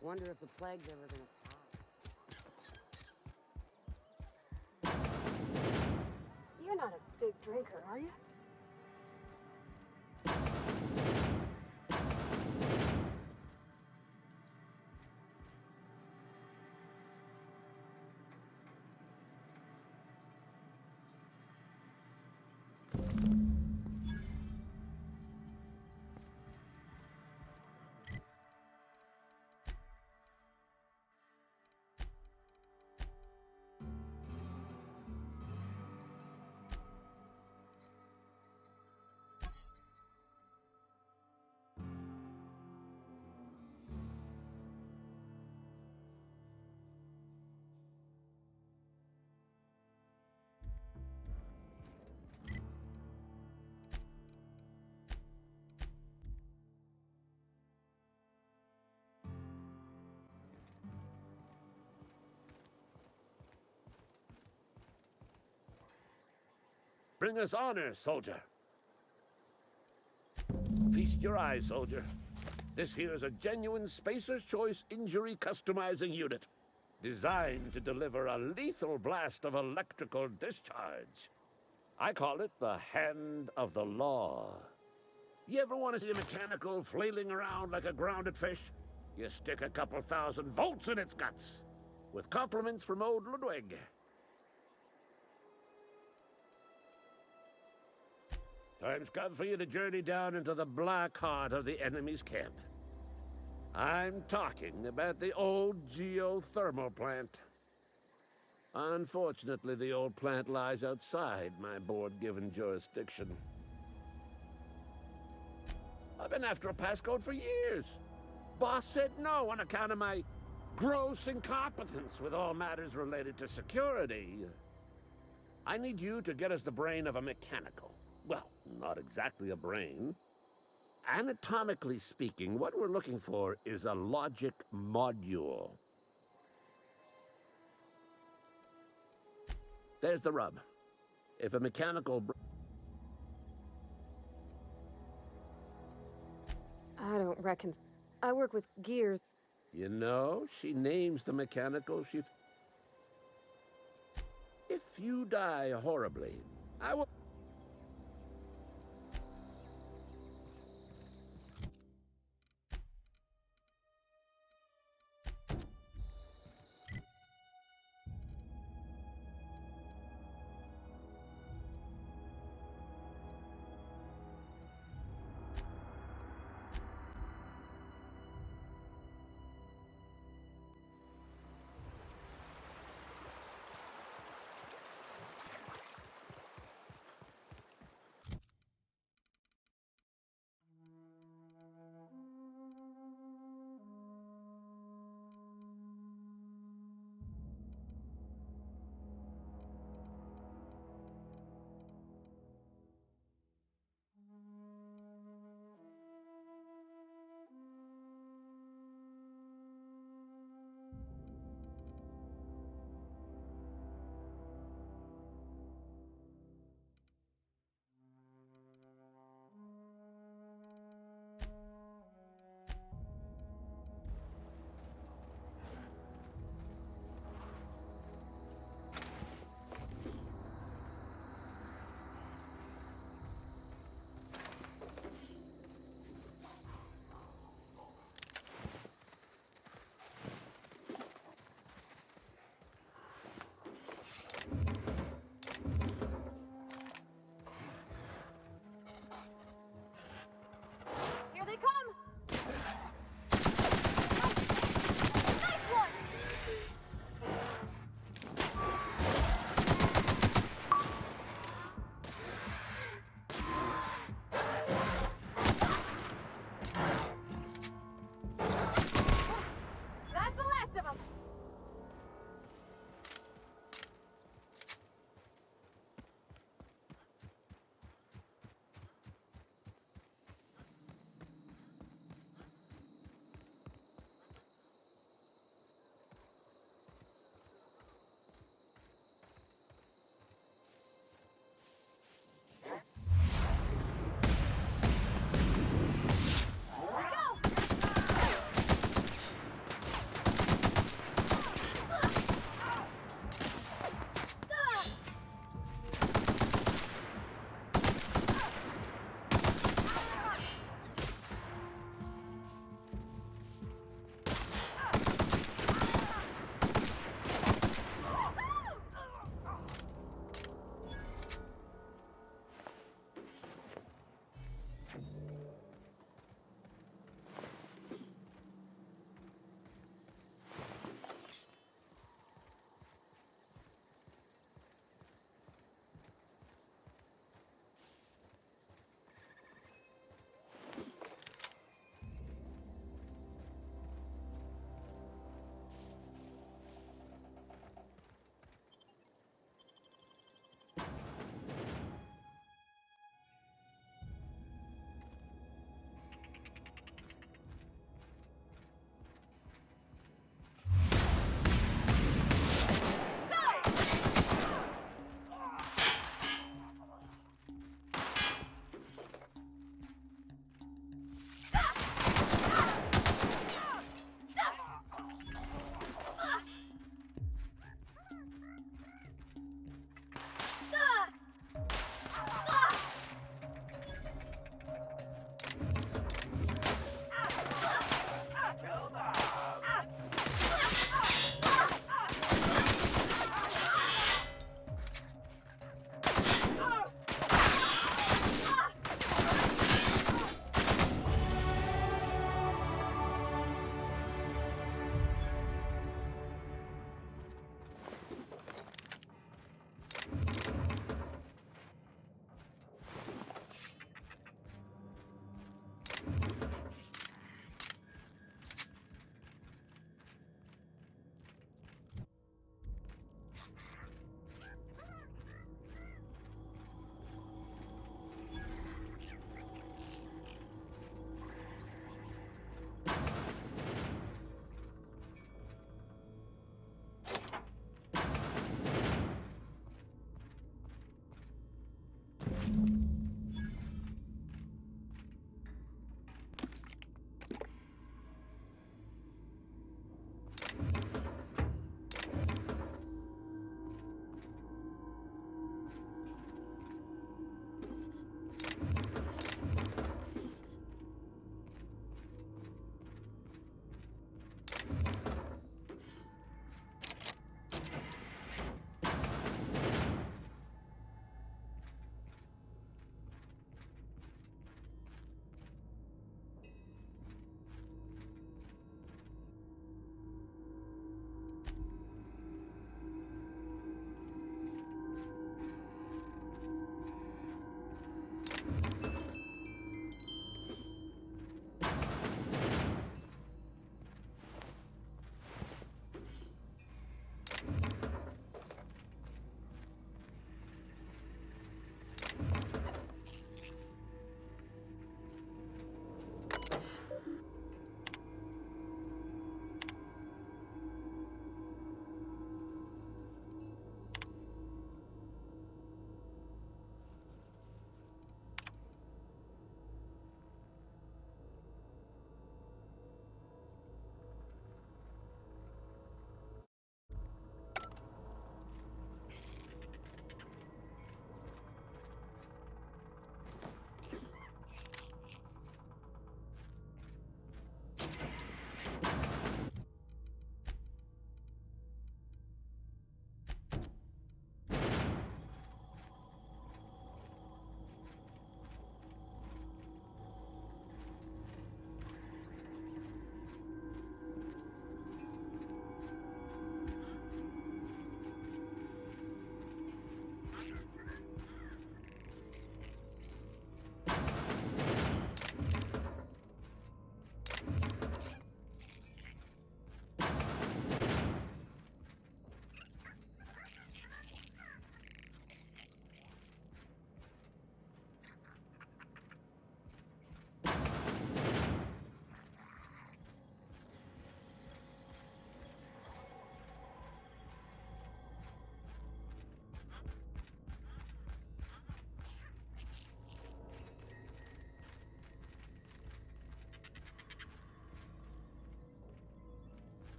Wonder if the plague's ever gonna pop. You're not a big drinker, are you? Bring us honor, soldier. Feast your eyes, soldier. This here is a genuine Spacer's Choice injury customizing unit, designed to deliver a lethal blast of electrical discharge. I call it the Hand of the Law. You ever want to see a mechanical flailing around like a grounded fish? You stick a couple thousand volts in its guts. With compliments from old Ludwig. Time's come for you to journey down into the black heart of the enemy's camp. I'm talking about the old geothermal plant. Unfortunately, the old plant lies outside my board-given jurisdiction. I've been after a passcode for years. Boss said no on account of my gross incompetence with all matters related to security. I need you to get us the brain of a mechanical. Well, not exactly a brain. Anatomically speaking, what we're looking for is a logic module. There's the rub. If a mechanical... I don't reckon. I work with gears. You know, she names the mechanical she... If you die horribly, I will...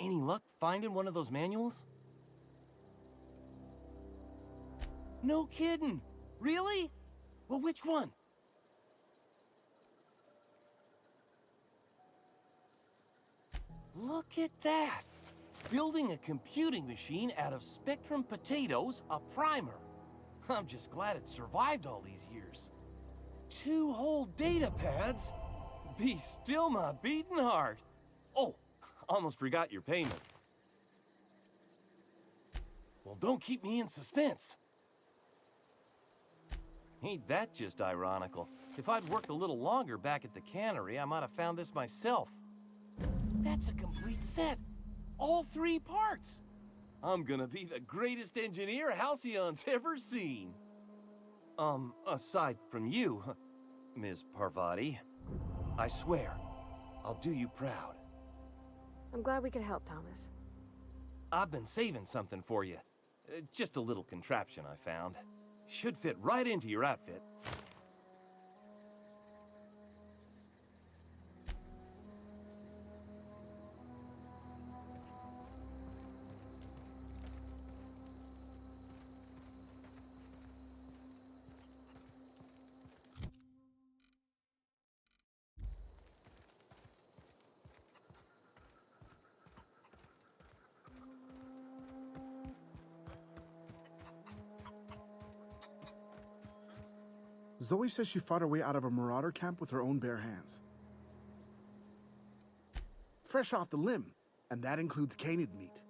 Any luck finding one of those manuals? No kidding. Really? Well, which one? Look at that. Building a computing machine out of Spectrum potatoes, a primer. I'm just glad it survived all these years. 2 whole data pads? Be still my beating heart. Oh, almost forgot your payment. Well, don't keep me in suspense. Ain't that just ironical? If I'd worked a little longer back at the cannery, I might have found this myself. That's a complete set. All 3 parts. I'm gonna be the greatest engineer Halcyon's ever seen. Aside from you, Ms. Parvati, I swear, I'll do you proud. I'm glad we could help, Thomas. I've been saving something for you. Just a little contraption I found. Should fit right into your outfit. Zoe says she fought her way out of a marauder camp with her own bare hands. Fresh off the limb, and that includes canid meat.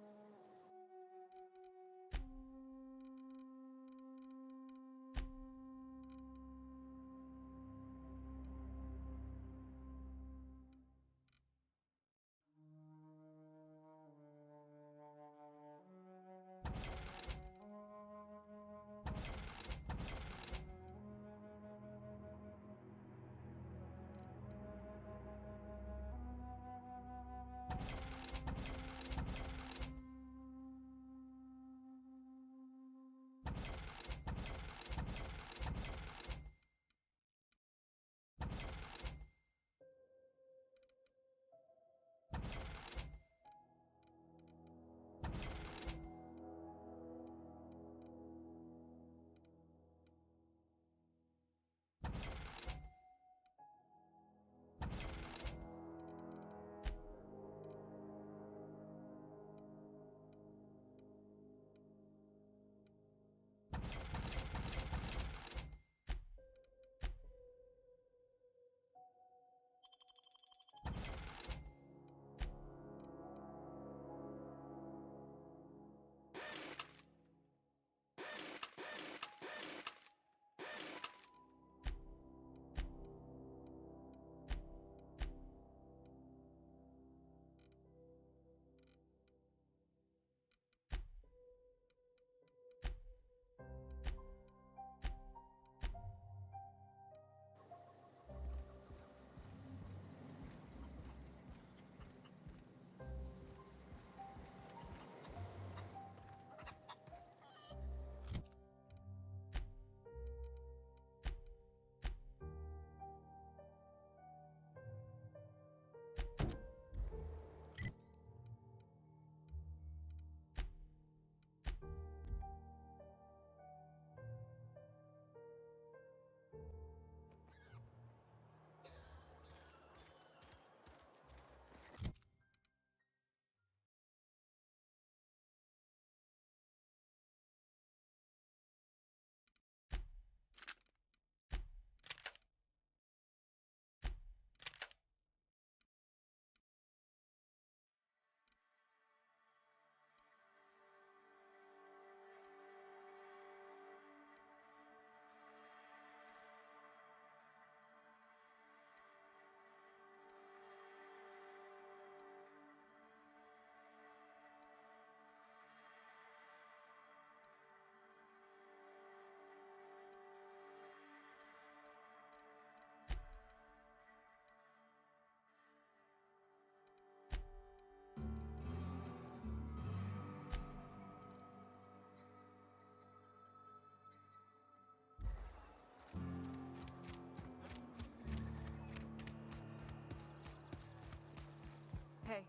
Hey,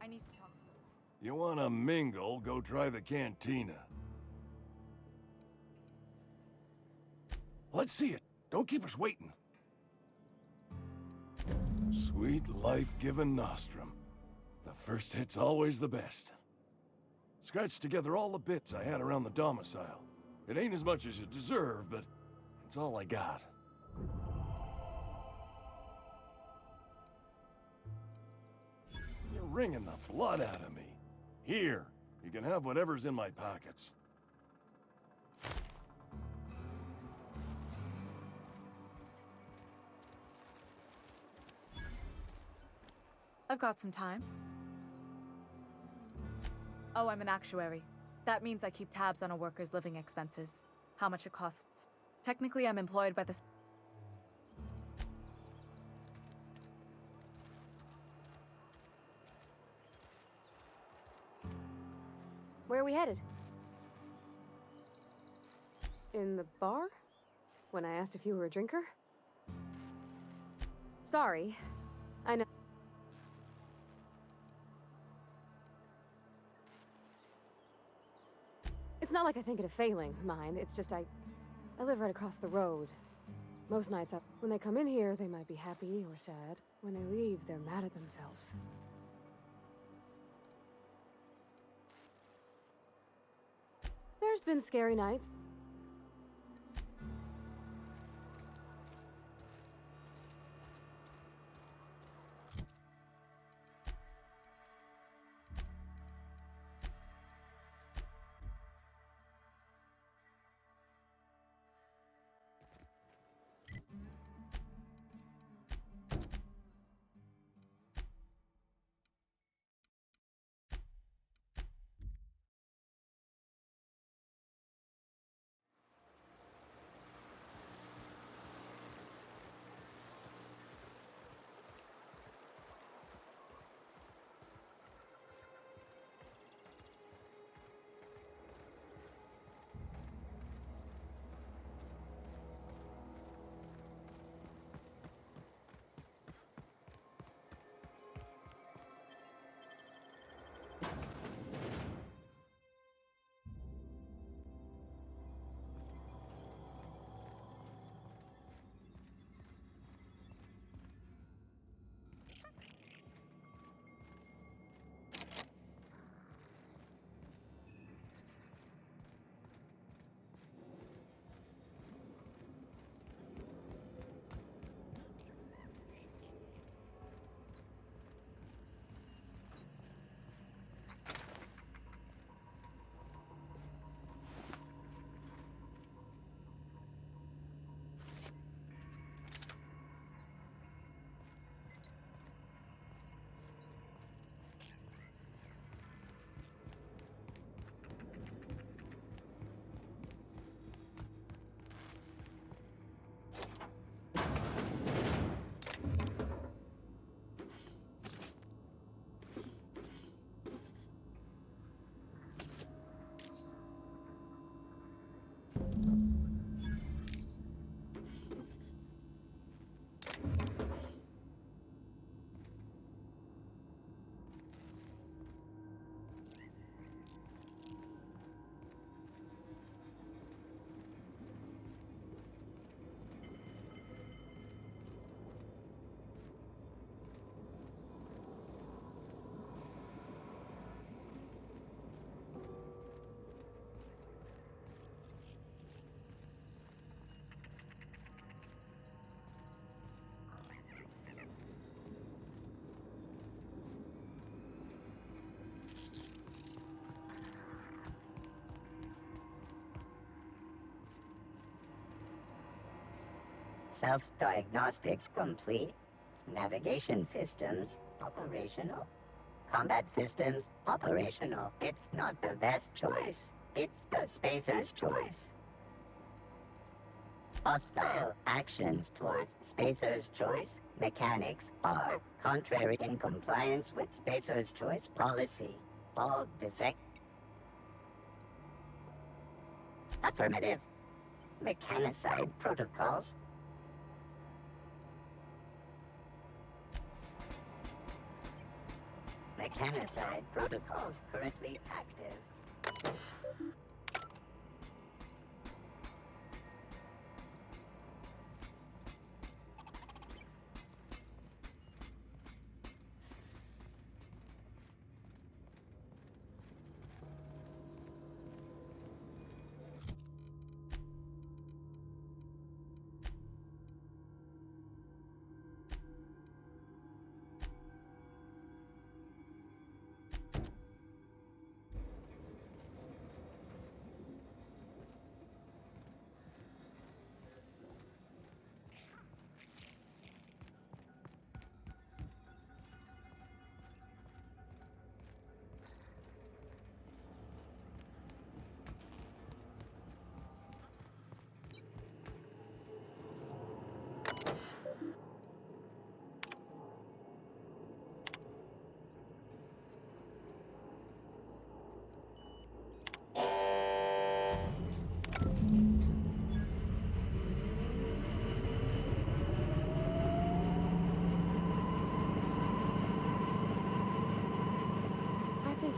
I need to talk to you. you wanna mingle, go try the cantina. Let's see it. Don't keep us waiting. Sweet life-giving nostrum. The first hit's always the best. Scratched together all the bits I had around the domicile. It ain't as much as you deserve, but it's all I got. You're wringing the blood out of me. Here, you can have whatever's in my pockets. I've got some time. Oh, I'm an actuary. That means I keep tabs on a worker's living expenses, how much it costs. Technically, I'm employed by the... Where are we headed? In the bar? When I asked if you were a drinker? Sorry. I know. It's not like I think it a failing, mind. It's just I live right across the road. Most nights when they come in here, they might be happy or sad. When they leave, they're mad at themselves. There's been scary nights. Self-diagnostics complete. Navigation systems operational. Combat systems operational. It's not the best choice. It's the spacer's choice. Hostile actions towards spacer's choice mechanics are contrary in compliance with spacer's choice policy. All defect. Affirmative. Mechanicide protocols. Mechanicide protocols currently active.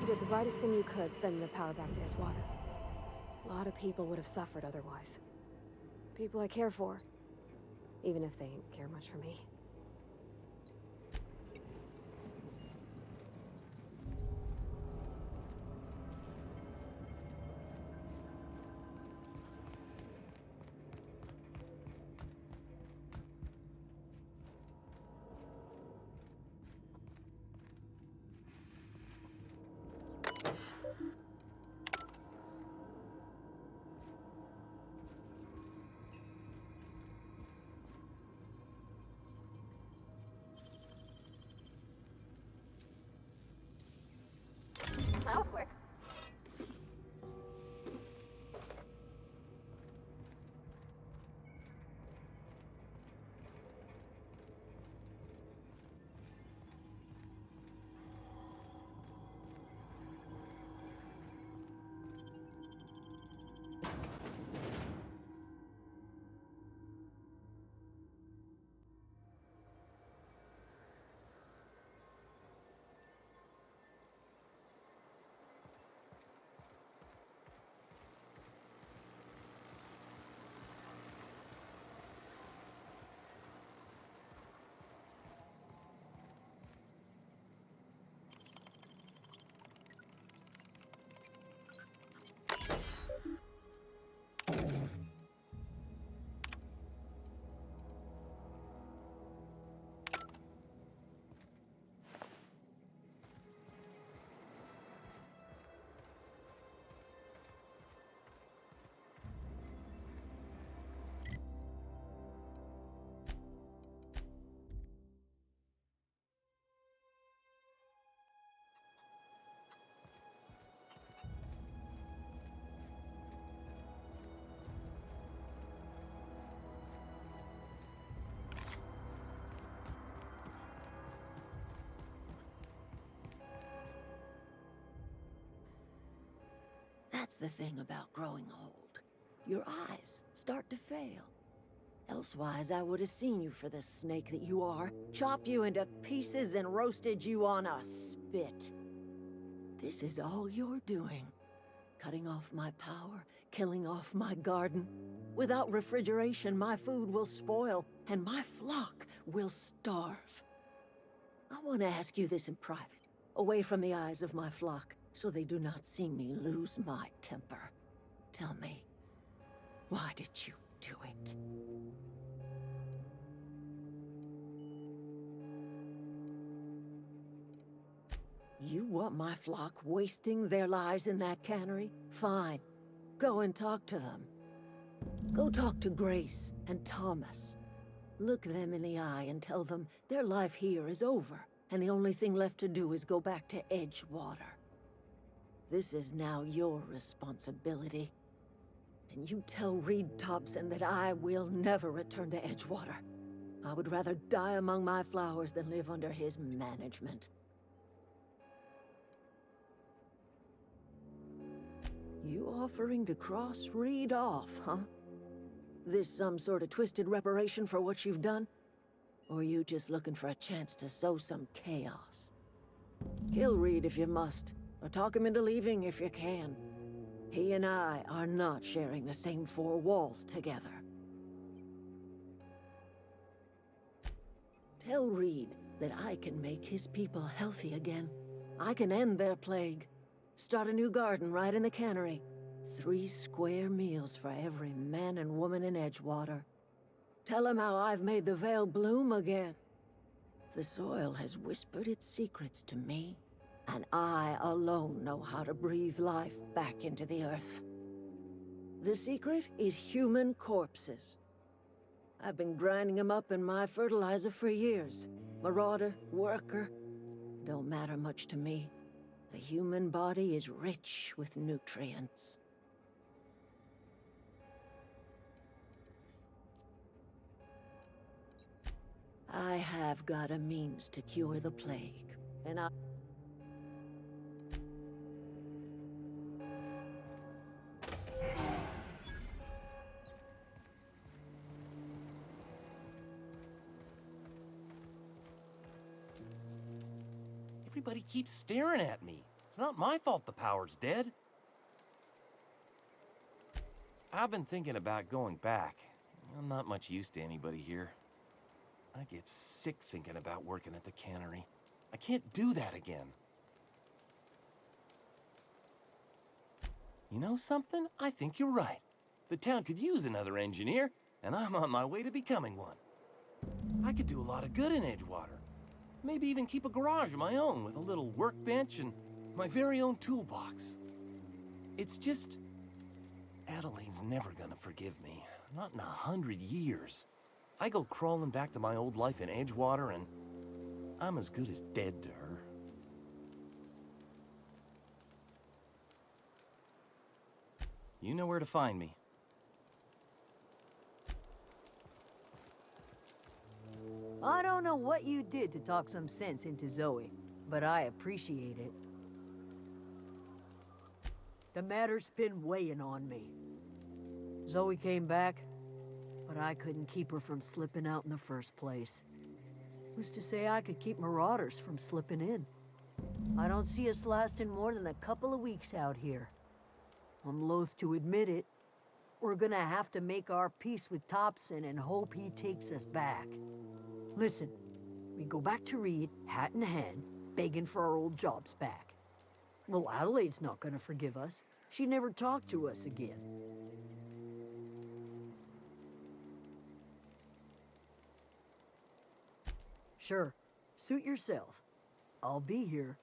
You did the brightest thing you could, sending the power back to Edgewater. A lot of people would have suffered otherwise. People I care for, even if they don't care much for me. That was quick. That's the thing about growing old. Your eyes start to fail. Elsewise, I would have seen you for the snake that you are, chopped you into pieces and roasted you on a spit. This is all you're doing. Cutting off my power, killing off my garden. Without refrigeration, my food will spoil, and my flock will starve. I want to ask you this in private, away from the eyes of my flock, so they do not see me lose my temper. Tell me, why did you do it? You want my flock wasting their lives in that cannery? Fine. Go and talk to them. Go talk to Grace and Thomas. Look them in the eye and tell them their life here is over, and the only thing left to do is go back to Edgewater. This is now your responsibility. And you tell Reed Thompson that I will never return to Edgewater. I would rather die among my flowers than live under his management. You offering to cross Reed off, huh? This some sort of twisted reparation for what you've done? Or you just looking for a chance to sow some chaos? Kill Reed if you must, or talk him into leaving if you can. He and I are not sharing the same four walls together. Tell Reed that I can make his people healthy again. I can end their plague. Start a new garden right in the cannery. 3 square meals for every man and woman in Edgewater. Tell him how I've made the Vale bloom again. The soil has whispered its secrets to me, and I alone know how to breathe life back into the earth. The secret is human corpses. I've been grinding them up in my fertilizer for years. Marauder, worker, don't matter much to me. The human body is rich with nutrients. I have got a means to cure the plague, and I... Everybody keeps staring at me. It's not my fault the power's dead. I've been thinking about going back. I'm not much use to anybody here. I get sick thinking about working at the cannery. I can't do that again. You know something? I think you're right. The town could use another engineer, and I'm on my way to becoming one. I could do a lot of good in Edgewater. Maybe even keep a garage of my own with a little workbench and my very own toolbox. It's just... Adelaide's never gonna forgive me. Not in 100 years. I go crawling back to my old life in Edgewater, and I'm as good as dead to her. You know where to find me. I don't know what you did to talk some sense into Zoe, but I appreciate it. The matter's been weighing on me. Zoe came back, but I couldn't keep her from slipping out in the first place. Who's to say I could keep marauders from slipping in? I don't see us lasting more than a couple of weeks out here. I'm loath to admit it. We're gonna have to make our peace with Thompson and hope he takes us back. Listen, we go back to Reed, hat in hand, begging for our old jobs back. Well, Adelaide's not gonna forgive us. She never talked to us again. Sure, suit yourself. I'll be here.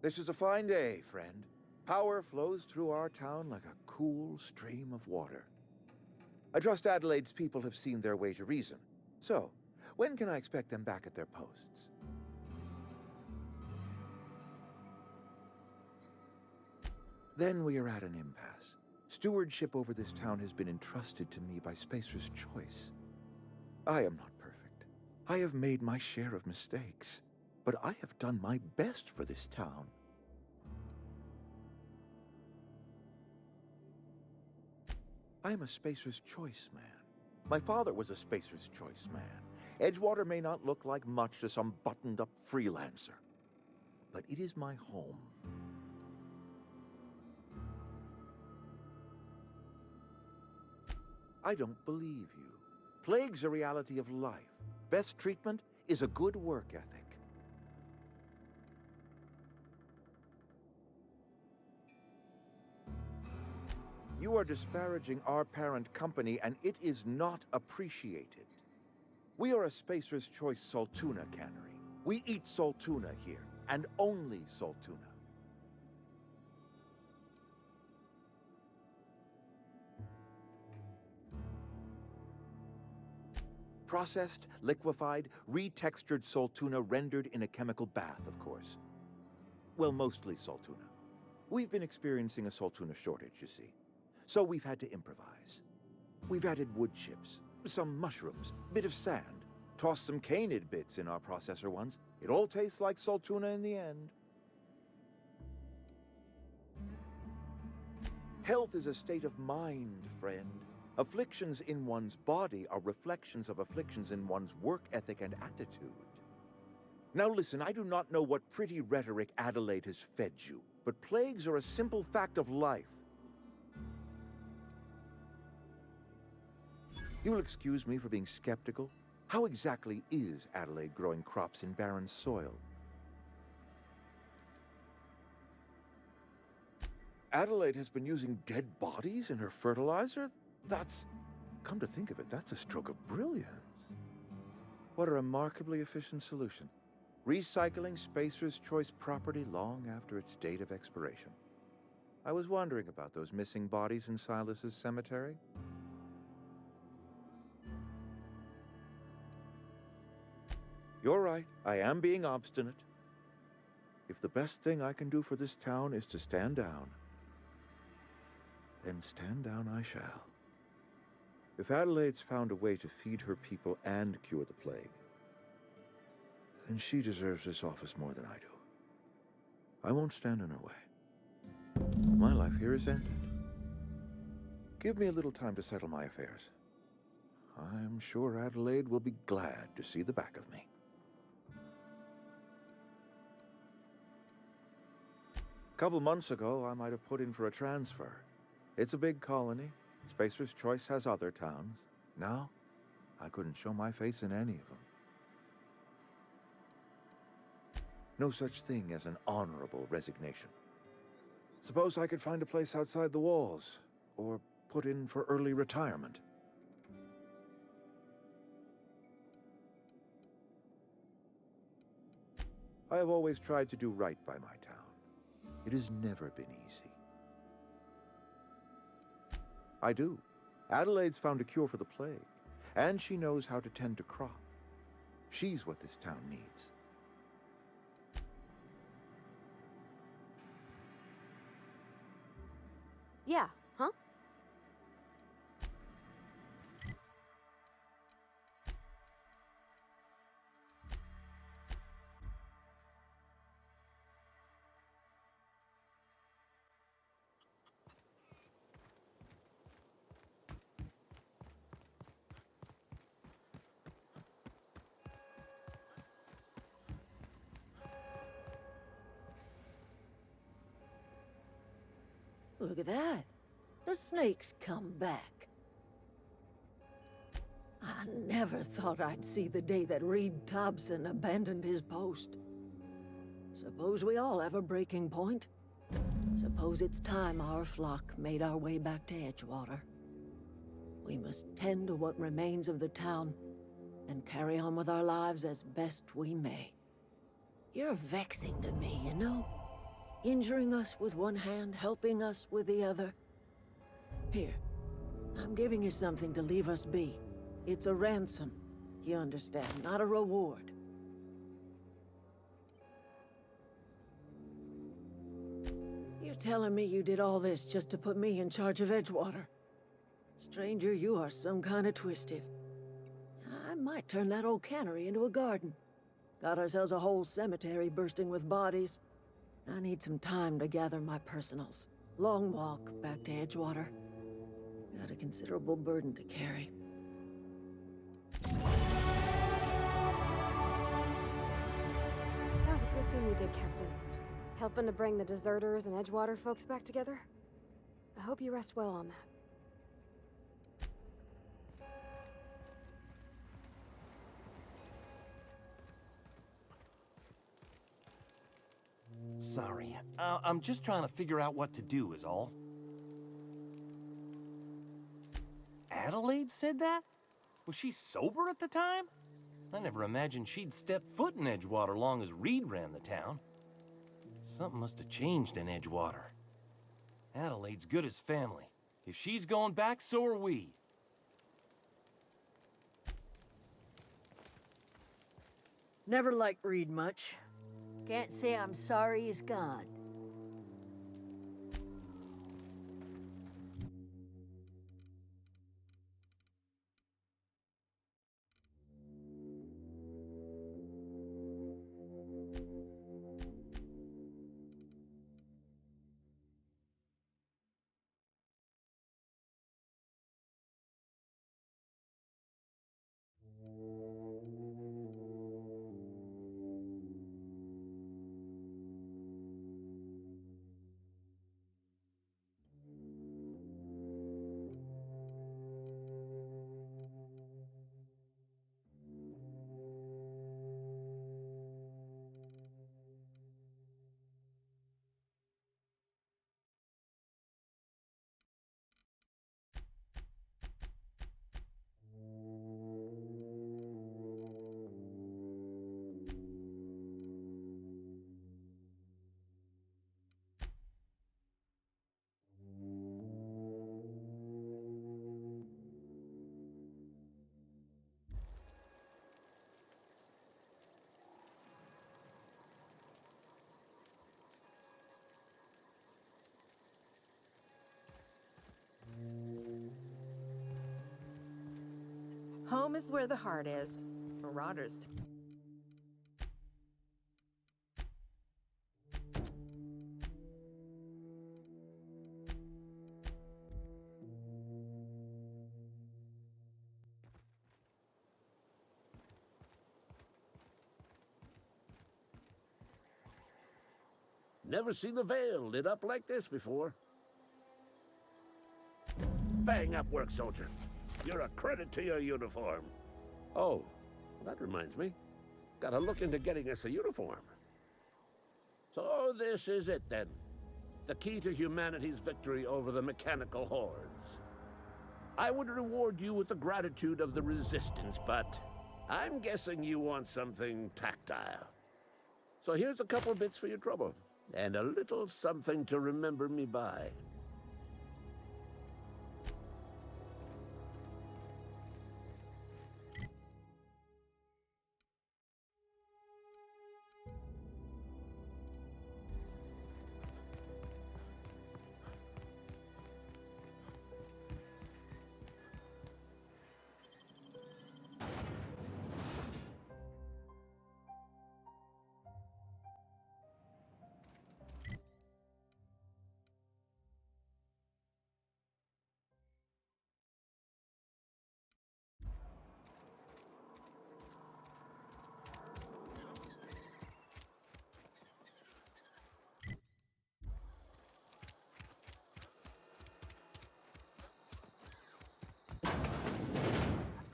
This is a fine day, friend. Power flows through our town like a cool stream of water. I trust Adelaide's people have seen their way to reason. So, when can I expect them back at their posts? Then we are at an impasse. Stewardship over this town has been entrusted to me by Spacer's Choice. I am not perfect. I have made my share of mistakes. But I have done my best for this town. I am a Spacer's Choice man. My father was a Spacer's Choice man. Edgewater may not look like much to some buttoned-up freelancer, but it is my home. I don't believe you. Plague's a reality of life. Best treatment is a good work ethic. You are disparaging our parent company, and it is not appreciated. We are a Spacer's Choice Saltuna cannery. We eat Saltuna here, and only Saltuna. Processed, liquefied, retextured Saltuna rendered in a chemical bath, of course. Well, mostly Saltuna. We've been experiencing a Saltuna shortage, you see. So we've had to improvise. We've added wood chips, some mushrooms, bit of sand, tossed some canid bits in our processor once. It all tastes like Saltuna in the end. Health is a state of mind, friend. Afflictions in one's body are reflections of afflictions in one's work ethic and attitude. Now listen, I do not know what pretty rhetoric Adelaide has fed you, but plagues are a simple fact of life. You will excuse me for being skeptical. How exactly is Adelaide growing crops in barren soil? Adelaide has been using dead bodies in her fertilizer? That's, come to think of it, that's a stroke of brilliance. What a remarkably efficient solution. Recycling Spacer's Choice property long after its date of expiration. I was wondering about those missing bodies in Silas's cemetery. You're right, I am being obstinate. If the best thing I can do for this town is to stand down, then stand down I shall. If Adelaide's found a way to feed her people and cure the plague, then she deserves this office more than I do. I won't stand in her way. My life here is ended. Give me a little time to settle my affairs. I'm sure Adelaide will be glad to see the back of me. A couple months ago, I might have put in for a transfer. It's a big colony. Spacer's Choice has other towns. Now, I couldn't show my face in any of them. No such thing as an honorable resignation. Suppose I could find a place outside the walls, or put in for early retirement. I have always tried to do right by my town. It has never been easy. I do. Adelaide's found a cure for the plague, and she knows how to tend to crop. She's what this town needs. Yeah, huh? Look at that. The snake's come back. I never thought I'd see the day that Reed Thompson abandoned his post. Suppose we all have a breaking point. Suppose it's time our flock made our way back to Edgewater. We must tend to what remains of the town and carry on with our lives as best we may. You're vexing to me, you know? Injuring us with one hand, helping us with the other. Here, I'm giving you something to leave us be. It's a ransom, you understand, not a reward. You're telling me you did all this just to put me in charge of Edgewater? Stranger, you are some kind of twisted. I might turn that old cannery into a garden. Got ourselves a whole cemetery bursting with bodies. I need some time to gather my personals. Long walk back to Edgewater. Got a considerable burden to carry. That was a good thing you did, Captain. Helping to bring the deserters and Edgewater folks back together. I hope you rest well on that. Sorry, I'm just trying to figure out what to do is all. Adelaide said that? Was she sober at the time? I never imagined she'd step foot in Edgewater long as Reed ran the town. Something must have changed in Edgewater. Adelaide's good as family. If she's going back, so are we. Never liked Reed much. Can't say I'm sorry he's gone. Home is where the heart is. Marauders. Never seen the Vale lit up like this before. Bang up work, soldier. You're a credit to your uniform. Oh, that reminds me. Gotta look into getting us a uniform. So this is it then. The key to humanity's victory over the mechanical hordes. I would reward you with the gratitude of the Resistance, but I'm guessing you want something tactile. So here's a couple bits for your trouble, and a little something to remember me by.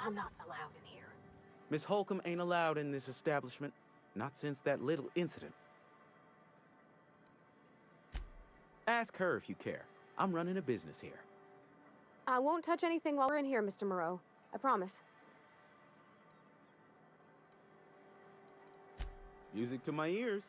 I'm not allowed in here. Miss Holcomb ain't allowed in this establishment. Not since that little incident. Ask her if you care. I'm running a business here. I won't touch anything while we're in here, Mr. Moreau. I promise. Music to my ears.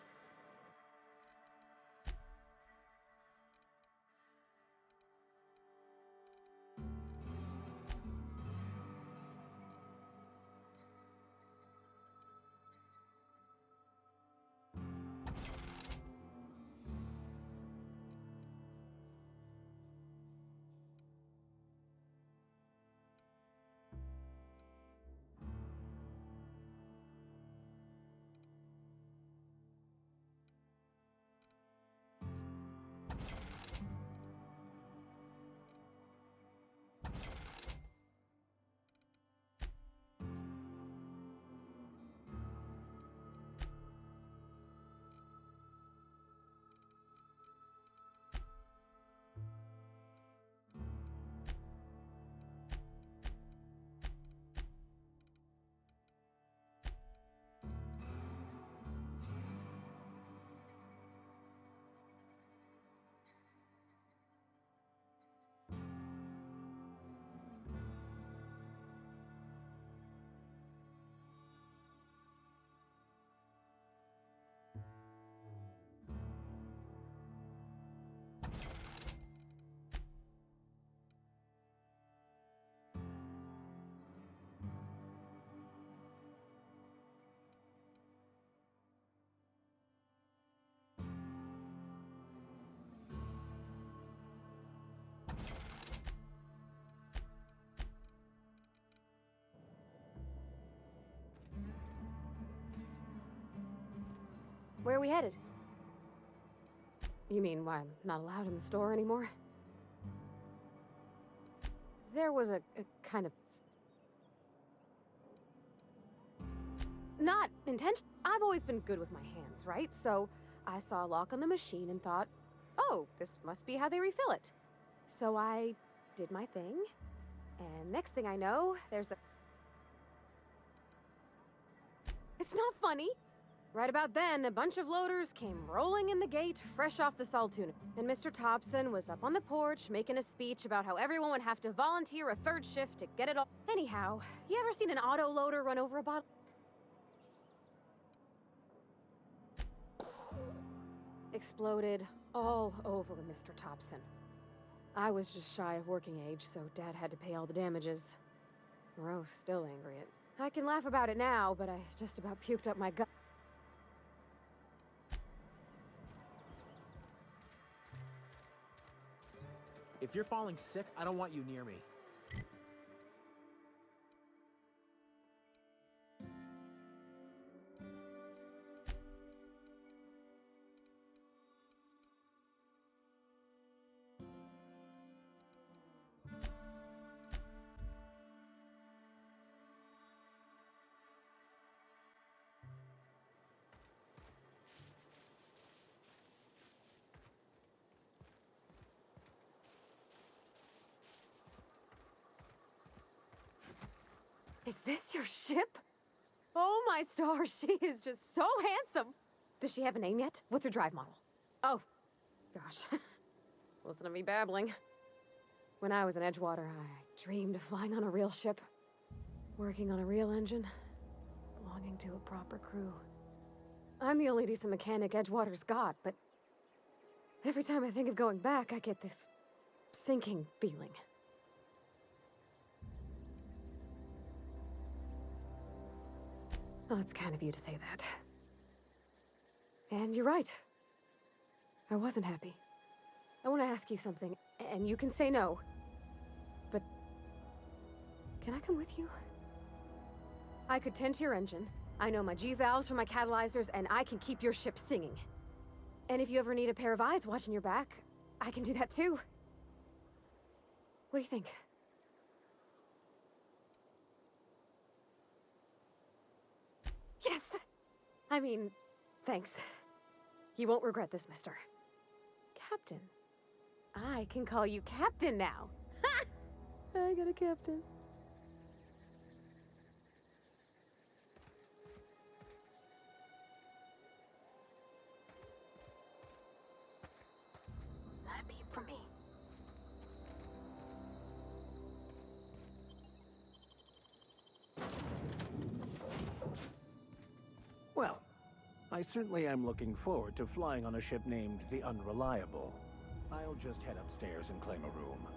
Where are we headed? You mean why I'm not allowed in the store anymore? There was a kind of... Not intention. I've always been good with my hands, right? So I saw a lock on the machine and thought, oh, this must be how they refill it. So I did my thing, and next thing I know, there's a... It's not funny. Right about then, a bunch of loaders came rolling in the gate, fresh off the Saltuna. And Mr. Thompson was up on the porch making a speech about how everyone would have to volunteer a third shift to get it all. Anyhow, you ever seen an auto loader run over a bottle? Exploded all over Mr. Thompson. I was just shy of working age, so Dad had to pay all the damages. Rose still angry at... I can laugh about it now, but I just about puked up my gut. If you're falling sick, I don't want you near me. Is this your ship? Oh my stars, she is just so handsome. Does she have a name yet? What's her drive model? Oh, gosh. Listen to me babbling. When I was in Edgewater, I dreamed of flying on a real ship, working on a real engine, belonging to a proper crew. I'm the only decent mechanic Edgewater's got, but every time I think of going back, I get this sinking feeling. Well, it's kind of you to say that. And you're right. I wasn't happy. I want to ask you something, and you can say no. But can I come with you? I could tend to your engine. I know my G-valves for my catalyzers, and I can keep your ship singing. And if you ever need a pair of eyes watching your back, I can do that too. What do you think? Yes! I mean, thanks. You won't regret this, mister. Captain. I can call you Captain now. Ha! I got a captain. Not a peep from me. Well, I certainly am looking forward to flying on a ship named the Unreliable. I'll just head upstairs and claim a room.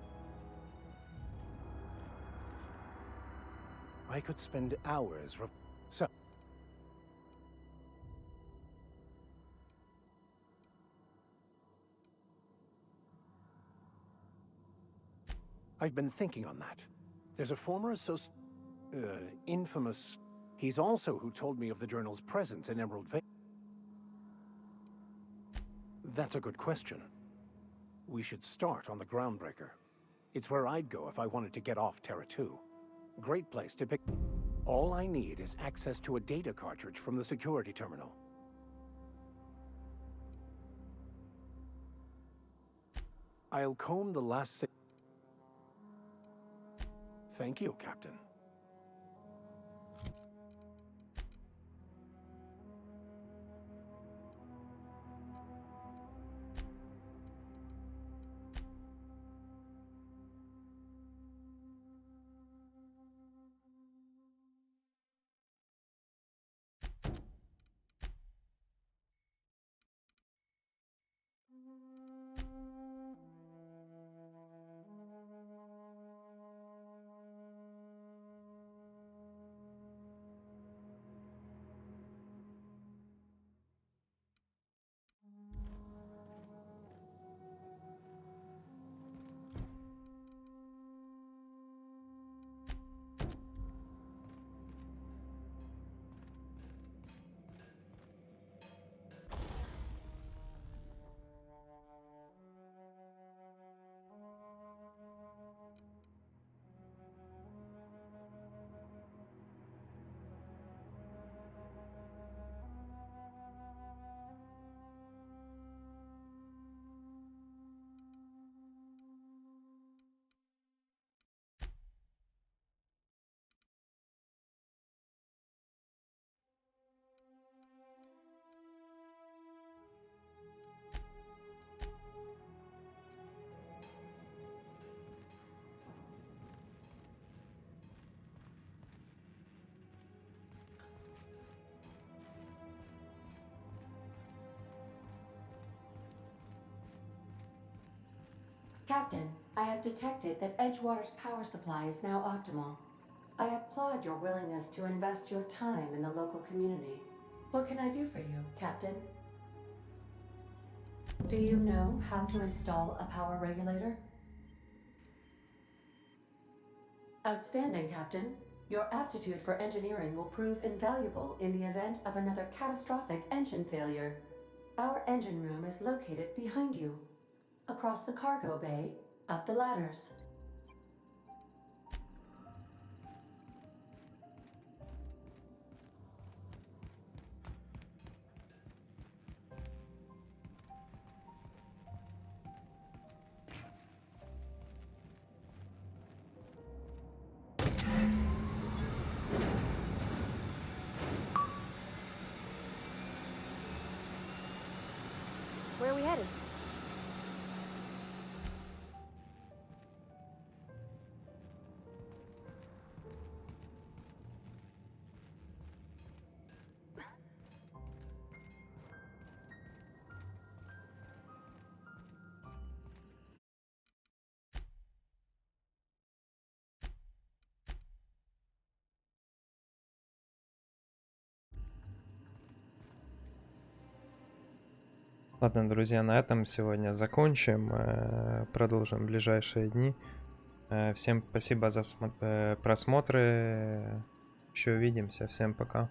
I could spend hours so... I've been thinking on that. There's a former infamous... He's also who told me of the journal's presence in Emerald Vale. That's a good question. We should start on the Groundbreaker. It's where I'd go if I wanted to get off Terra 2. Great place to pick... All I need is access to a data cartridge from the security terminal. I'll comb the last... Thank you, Captain. Captain, I have detected that Edgewater's power supply is now optimal. I applaud your willingness to invest your time in the local community. What can I do for you, Captain? Do you know how to install a power regulator? Outstanding, Captain. Your aptitude for engineering will prove invaluable in the event of another catastrophic engine failure. Our engine room is located behind you. Across the cargo bay, up the ladders. Where are we headed? Ладно, друзья, на этом сегодня закончим. Продолжим в ближайшие дни. Всем спасибо за просмотры. Еще увидимся. Всем пока.